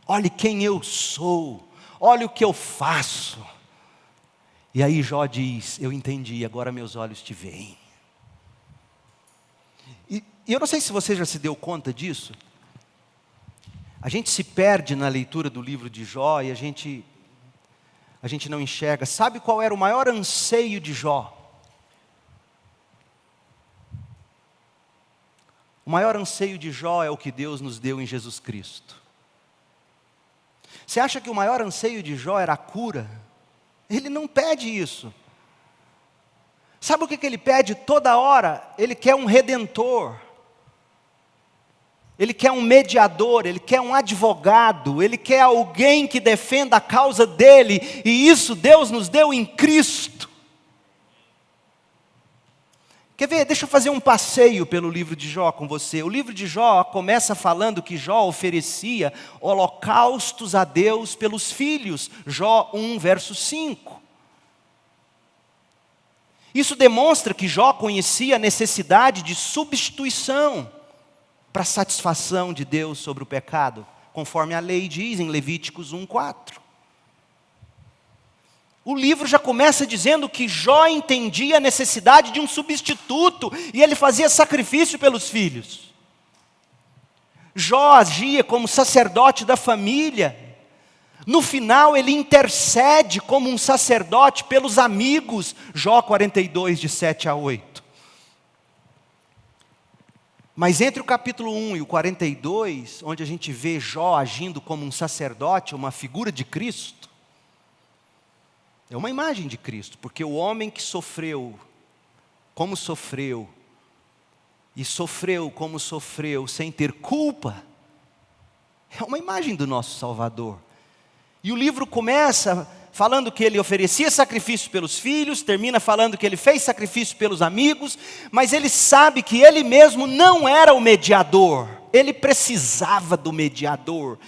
olhe quem eu sou, olhe o que eu faço. E aí Jó diz: eu entendi, agora meus olhos te veem. E eu não sei se você já se deu conta disso. A gente se perde na leitura do livro de Jó e a gente não enxerga. Sabe qual era o maior anseio de Jó? O maior anseio de Jó é o que Deus nos deu em Jesus Cristo. Você acha que o maior anseio de Jó era a cura? Ele não pede isso. Sabe o que ele pede toda hora? Ele quer um redentor. Ele quer um mediador, ele quer um advogado, ele quer alguém que defenda a causa dele. E isso Deus nos deu em Cristo. Quer ver? Deixa eu fazer um passeio pelo livro de Jó com você. O livro de Jó começa falando que Jó oferecia holocaustos a Deus pelos filhos. Jó 1, verso 5. Isso demonstra que Jó conhecia a necessidade de substituição para a satisfação de Deus sobre o pecado, conforme a lei diz em Levíticos 1:4. O livro já começa dizendo que Jó entendia a necessidade de um substituto, e ele fazia sacrifício pelos filhos. Jó agia como sacerdote da família. No final ele intercede como um sacerdote pelos amigos. Jó 42, de 7 a 8. Mas entre o capítulo 1 e o 42, onde a gente vê Jó agindo como um sacerdote, uma figura de Cristo, é uma imagem de Cristo, porque o homem que sofreu, como sofreu, e sofreu como sofreu, sem ter culpa, é uma imagem do nosso Salvador. E o livro começa falando que ele oferecia sacrifício pelos filhos, termina falando que ele fez sacrifício pelos amigos, mas ele sabe que ele mesmo não era o mediador, ele precisava do mediador.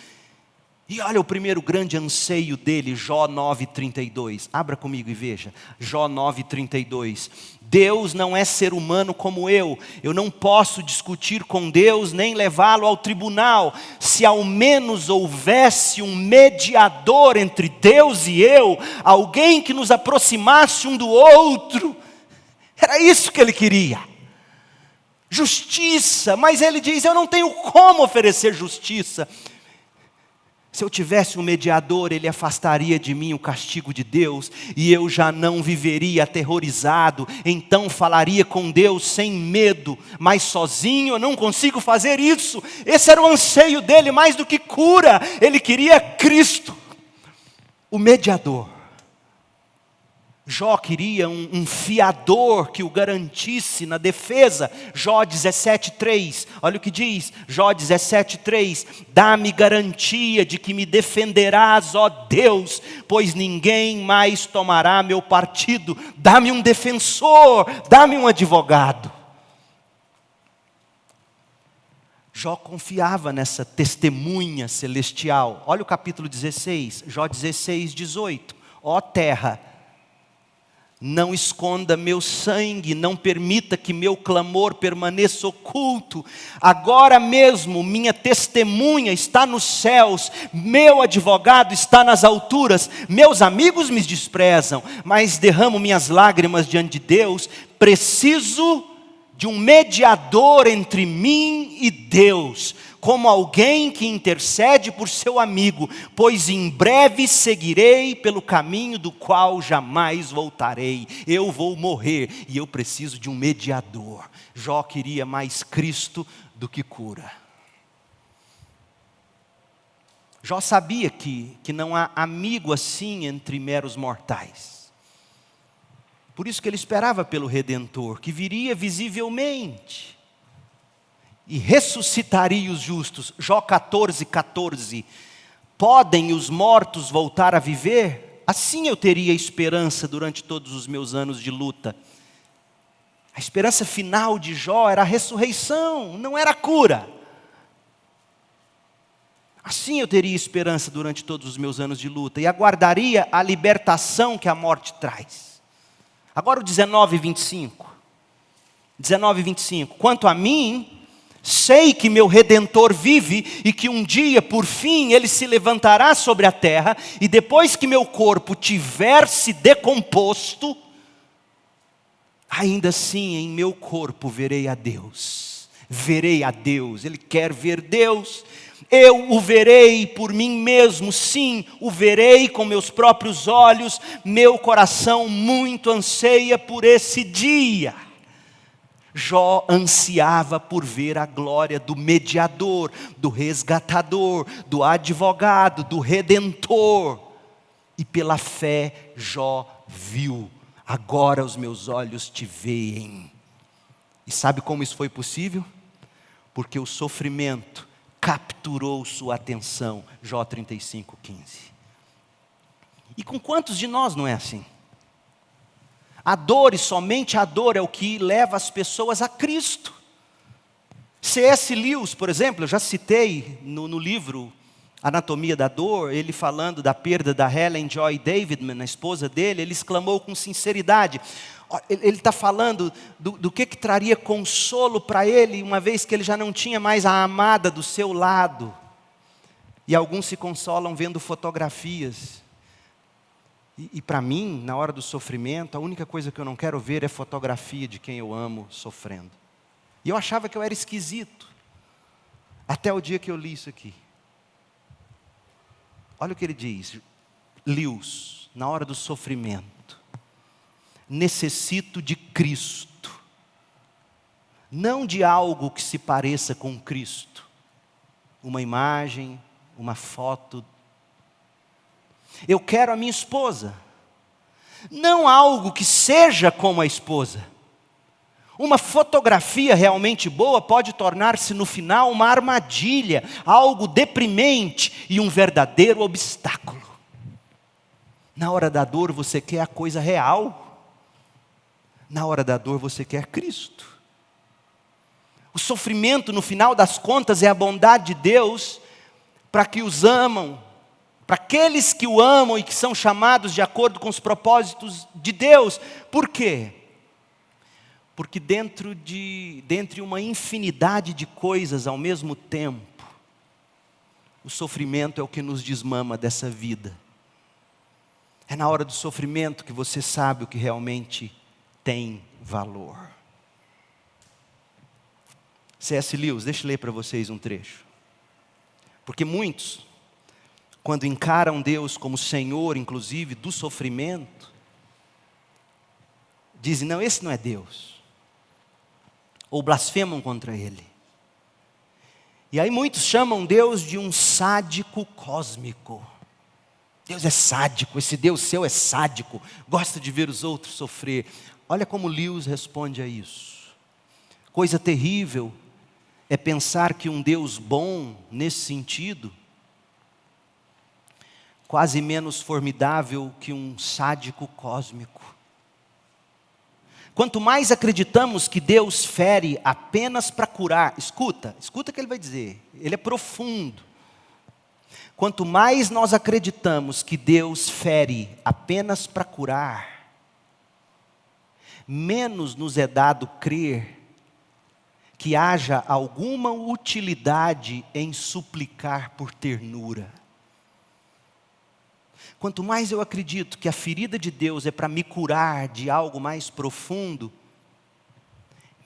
E olha o primeiro grande anseio dele, Jó 9,32. Abra comigo e veja, Jó 9,32. Deus não é ser humano como eu não posso discutir com Deus, nem levá-lo ao tribunal. Se ao menos houvesse um mediador entre Deus e eu, alguém que nos aproximasse um do outro. Era isso que ele queria. Justiça, mas ele diz, eu não tenho como oferecer justiça. Se eu tivesse um mediador, ele afastaria de mim o castigo de Deus, e eu já não viveria aterrorizado, então falaria com Deus sem medo, mas sozinho eu não consigo fazer isso. Esse era o anseio dele, mais do que cura, ele queria Cristo, o mediador. Jó queria um fiador que o garantisse na defesa. Jó 17,3, olha o que diz, Jó 17,3, dá-me garantia de que me defenderás, ó Deus, pois ninguém mais tomará meu partido. Dá-me um defensor, dá-me um advogado. Jó confiava nessa testemunha celestial. Olha o capítulo 16, Jó 16,18, ó terra, não esconda meu sangue, não permita que meu clamor permaneça oculto. Agora mesmo minha testemunha está nos céus, meu advogado está nas alturas. Meus amigos me desprezam, mas derramo minhas lágrimas diante de Deus. Preciso de um mediador entre mim e Deus, como alguém que intercede por seu amigo, pois em breve seguirei pelo caminho do qual jamais voltarei. Eu vou morrer e eu preciso de um mediador. Jó queria mais Cristo do que cura. Jó sabia que não há amigo assim entre meros mortais. Por isso que ele esperava pelo Redentor, que viria visivelmente e ressuscitaria os justos. Jó 14,14. Podem os mortos voltar a viver? Assim eu teria esperança durante todos os meus anos de luta. A esperança final de Jó era a ressurreição, não era a cura. Assim eu teria esperança durante todos os meus anos de luta e aguardaria a libertação que a morte traz. Agora o 19,25. 19,25. Quanto a mim, sei que meu Redentor vive e que um dia, por fim, ele se levantará sobre a terra, e depois que meu corpo tiver se decomposto, ainda assim em meu corpo verei a Deus. Verei a Deus. Ele quer ver Deus. Eu o verei por mim mesmo, sim, o verei com meus próprios olhos. Meu coração muito anseia por esse dia. Jó ansiava por ver a glória do mediador, do resgatador, do advogado, do redentor. E pela fé Jó viu, agora os meus olhos te veem. E sabe como isso foi possível? Porque o sofrimento capturou sua atenção. Jó 35,15. E com quantos de nós não é assim? A dor, e somente a dor, é o que leva as pessoas a Cristo. C.S. Lewis, por exemplo, eu já citei no livro Anatomia da Dor, ele falando da perda da Helen Joy Davidman, a esposa dele, ele exclamou com sinceridade. Ele está falando do que traria consolo para ele, uma vez que ele já não tinha mais a amada do seu lado. E alguns se consolam vendo fotografias. E para mim, na hora do sofrimento, a única coisa que eu não quero ver é fotografia de quem eu amo sofrendo. E eu achava que eu era esquisito, até o dia que eu li isso aqui. Olha o que ele diz, Lewis, na hora do sofrimento: necessito de Cristo, não de algo que se pareça com Cristo, uma imagem, uma foto. Eu quero a minha esposa, não algo que seja como a esposa. Uma fotografia realmente boa pode tornar-se no final uma armadilha, algo deprimente e um verdadeiro obstáculo. Na hora da dor você quer a coisa real, na hora da dor você quer Cristo. O sofrimento, no final das contas, é a bondade de Deus para que os amam para aqueles que o amam e que são chamados de acordo com os propósitos de Deus. Por quê? Porque dentre uma infinidade de coisas ao mesmo tempo, o sofrimento é o que nos desmama dessa vida. É na hora do sofrimento que você sabe o que realmente tem valor. C.S. Lewis, deixa eu ler para vocês um trecho. Porque muitos, quando encaram Deus como Senhor, inclusive, do sofrimento, dizem, não, esse não é Deus. Ou blasfemam contra Ele. E aí muitos chamam Deus de um sádico cósmico. Deus é sádico, esse Deus seu é sádico, gosta de ver os outros sofrer. Olha como Lewis responde a isso. Coisa terrível é pensar que um Deus bom, nesse sentido, quase menos formidável que um sádico cósmico. Quanto mais acreditamos que Deus fere apenas para curar, escuta o que ele vai dizer, ele é profundo. Quanto mais nós acreditamos que Deus fere apenas para curar, menos nos é dado crer que haja alguma utilidade em suplicar por ternura. Quanto mais eu acredito que a ferida de Deus é para me curar de algo mais profundo,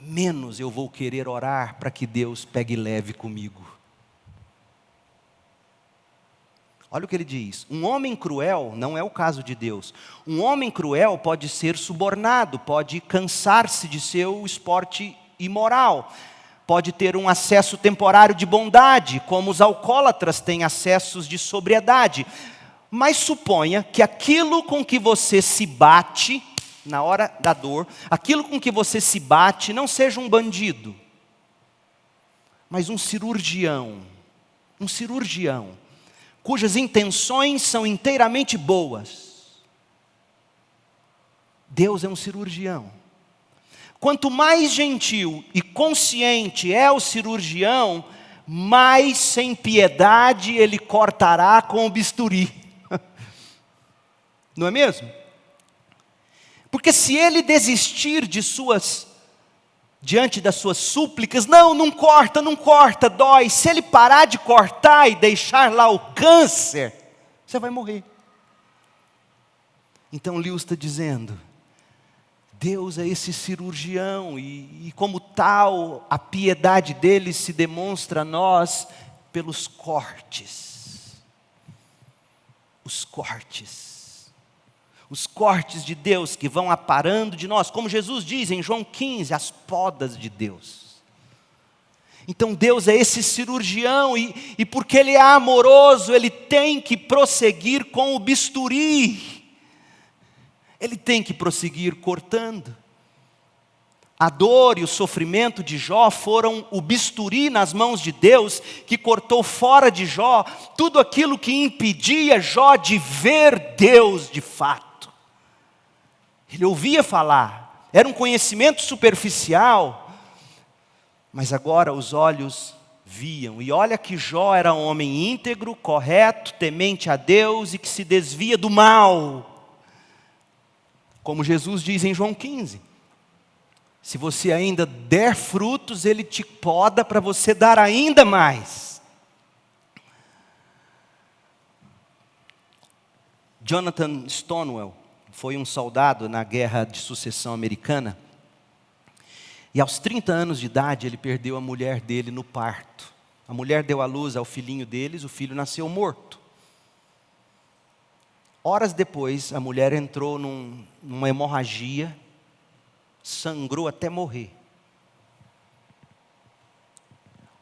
menos eu vou querer orar para que Deus pegue leve comigo. Olha o que ele diz, um homem cruel, não é o caso de Deus, um homem cruel pode ser subornado, pode cansar-se de seu esporte imoral, pode ter um acesso temporário de bondade, como os alcoólatras têm acessos de sobriedade. Mas suponha que aquilo com que você se bate, na hora da dor, aquilo com que você se bate não seja um bandido, mas um cirurgião, cujas intenções são inteiramente boas. Deus é um cirurgião. Quanto mais gentil e consciente é o cirurgião, mais sem piedade ele cortará com o bisturi. Não é mesmo? Porque se ele desistir diante das suas súplicas, não corta, dói. Se ele parar de cortar e deixar lá o câncer, você vai morrer. Então Lewis está dizendo, Deus é esse cirurgião e como tal, a piedade dele se demonstra a nós pelos cortes. Os cortes de Deus que vão aparando de nós, como Jesus diz em João 15, as podas de Deus. Então Deus é esse cirurgião e porque Ele é amoroso, Ele tem que prosseguir com o bisturi. Ele tem que prosseguir cortando. A dor e o sofrimento de Jó foram o bisturi nas mãos de Deus, que cortou fora de Jó tudo aquilo que impedia Jó de ver Deus de fato. Ele ouvia falar, era um conhecimento superficial, mas agora os olhos viam. E olha que Jó era um homem íntegro, correto, temente a Deus e que se desvia do mal. Como Jesus diz em João 15. Se você ainda der frutos, Ele te poda para você dar ainda mais. Jonathan Stonewall foi um soldado na Guerra de Sucessão Americana. E aos 30 anos de idade, ele perdeu a mulher dele no parto. A mulher deu à luz ao filhinho deles, o filho nasceu morto. Horas depois, a mulher entrou numa hemorragia, sangrou até morrer.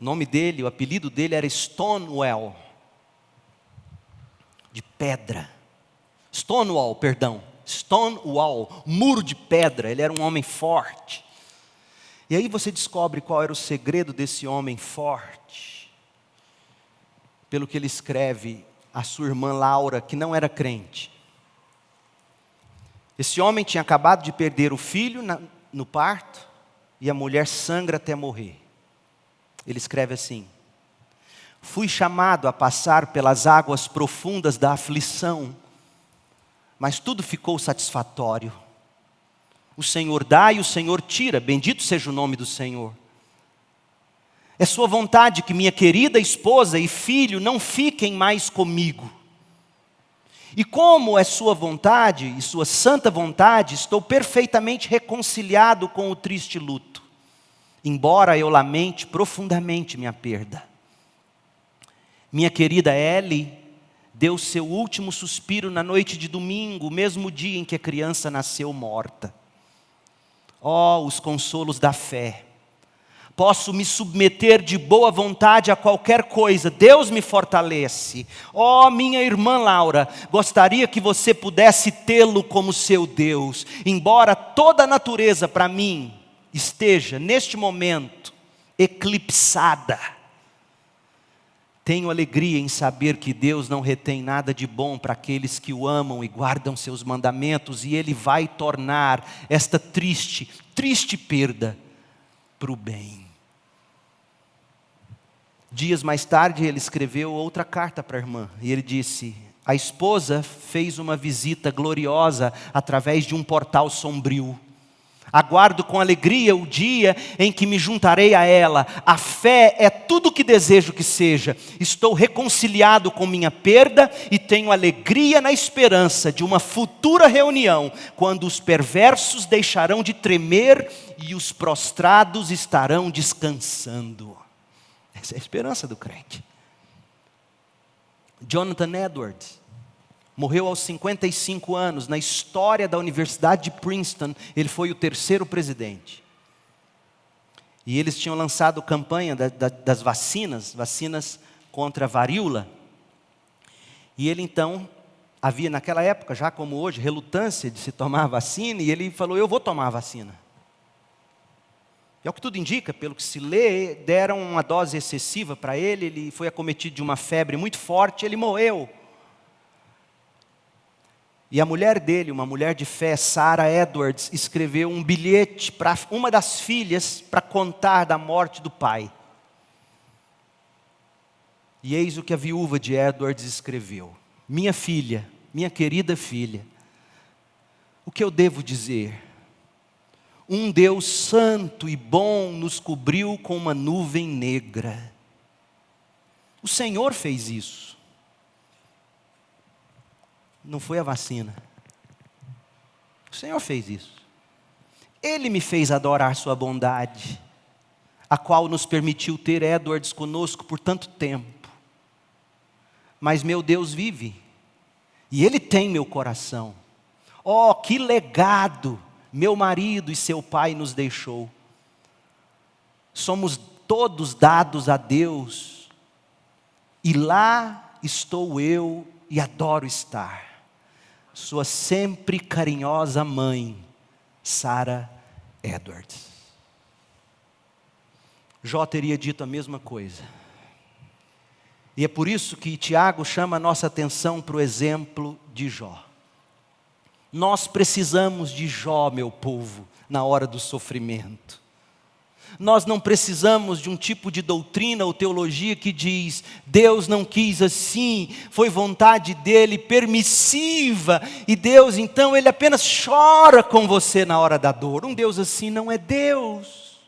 O apelido dele era Stonewall, de pedra. Stonewall, muro de pedra, ele era um homem forte. E aí você descobre qual era o segredo desse homem forte. Pelo que ele escreve à sua irmã Laura, que não era crente. Esse homem tinha acabado de perder o filho no parto, e a mulher sangra até morrer. Ele escreve assim: Fui chamado a passar pelas águas profundas da aflição, mas tudo ficou satisfatório. O Senhor dá e o Senhor tira, bendito seja o nome do Senhor. É sua vontade que minha querida esposa e filho não fiquem mais comigo. E como é sua vontade e sua santa vontade, estou perfeitamente reconciliado com o triste luto, embora eu lamente profundamente minha perda. Minha querida Ellie deu seu último suspiro na noite de domingo, o mesmo dia em que a criança nasceu morta. Oh, os consolos da fé! Posso me submeter de boa vontade a qualquer coisa, Deus me fortalece. Oh, minha irmã Laura, gostaria que você pudesse tê-lo como seu Deus, embora toda a natureza para mim esteja, neste momento, eclipsada. Tenho alegria em saber que Deus não retém nada de bom para aqueles que o amam e guardam seus mandamentos, e Ele vai tornar esta triste perda para o bem. Dias mais tarde ele escreveu outra carta para a irmã, e ele disse: a esposa fez uma visita gloriosa através de um portal sombrio. Aguardo com alegria o dia em que me juntarei a ela. A fé é tudo o que desejo que seja. Estou reconciliado com minha perda e tenho alegria na esperança de uma futura reunião, quando os perversos deixarão de tremer e os prostrados estarão descansando. Essa é a esperança do crente. Jonathan Edwards morreu aos 55 anos. Na história da Universidade de Princeton, ele foi o terceiro presidente. E eles tinham lançado campanha das vacinas contra a varíola. E ele então, havia naquela época, já como hoje, relutância de se tomar a vacina, e ele falou: eu vou tomar a vacina. E ao que tudo indica, pelo que se lê, deram uma dose excessiva para ele, ele foi acometido de uma febre muito forte, ele morreu. E a mulher dele, uma mulher de fé, Sarah Edwards, escreveu um bilhete para uma das filhas para contar da morte do pai. E eis o que a viúva de Edwards escreveu: minha filha, minha querida filha, o que eu devo dizer? Um Deus santo e bom nos cobriu com uma nuvem negra. O Senhor fez isso. Não foi a vacina. O Senhor fez isso. Ele me fez adorar sua bondade, a qual nos permitiu ter Edwards conosco por tanto tempo. Mas meu Deus vive, e Ele tem meu coração. Oh, que legado meu marido e seu pai nos deixou. Somos todos dados a Deus, e lá estou eu e adoro estar. Sua sempre carinhosa mãe, Sarah Edwards. Jó teria dito a mesma coisa. E é por isso que Tiago chama a nossa atenção para o exemplo de Jó. Nós precisamos de Jó, meu povo, na hora do sofrimento. Nós não precisamos de um tipo de doutrina ou teologia que diz: Deus não quis assim, foi vontade dele, permissiva, e Deus então ele apenas chora com você na hora da dor. Um Deus assim não é Deus.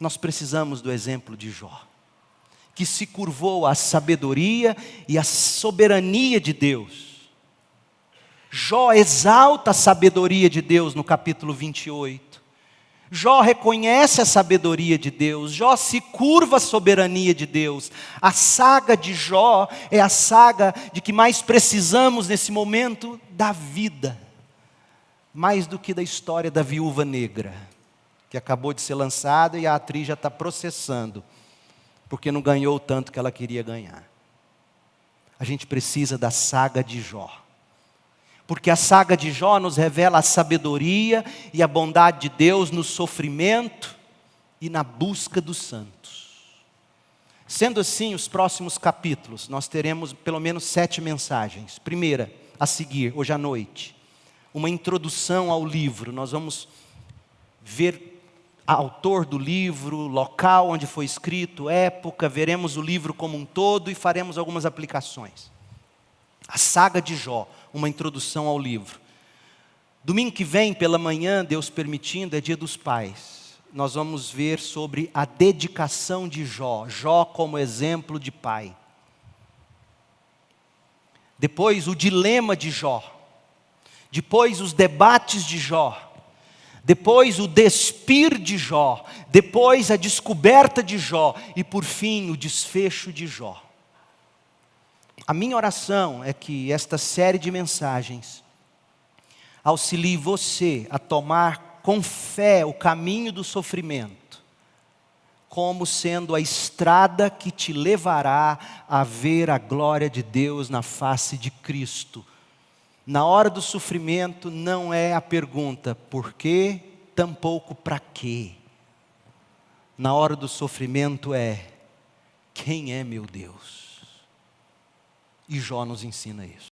Nós precisamos do exemplo de Jó, que se curvou à sabedoria e à soberania de Deus. Jó exalta a sabedoria de Deus no capítulo 28. Jó reconhece a sabedoria de Deus. Jó se curva à soberania de Deus. A saga de Jó é a saga de que mais precisamos nesse momento da vida, mais do que da história da viúva negra, que acabou de ser lançada e a atriz já está processando, porque não ganhou o tanto que ela queria ganhar. A gente precisa da saga de Jó, porque a saga de Jó nos revela a sabedoria e a bondade de Deus no sofrimento e na busca dos santos. Sendo assim, os próximos capítulos, nós teremos pelo menos 7 mensagens. Primeira, a seguir, hoje à noite, uma introdução ao livro. Nós vamos ver autor do livro, local onde foi escrito, época, veremos o livro como um todo e faremos algumas aplicações. A saga de Jó, uma introdução ao livro. Domingo que vem, pela manhã, Deus permitindo, é Dia dos Pais. Nós vamos ver sobre a dedicação de Jó, Jó como exemplo de pai. Depois, o dilema de Jó. Depois, os debates de Jó. Depois, o despir de Jó. Depois, a descoberta de Jó. E, por fim, o desfecho de Jó. A minha oração é que esta série de mensagens auxilie você a tomar com fé o caminho do sofrimento, como sendo a estrada que te levará a ver a glória de Deus na face de Cristo. Na hora do sofrimento não é a pergunta por quê, tampouco para quê. Na hora do sofrimento é quem é meu Deus? E Jó nos ensina isso.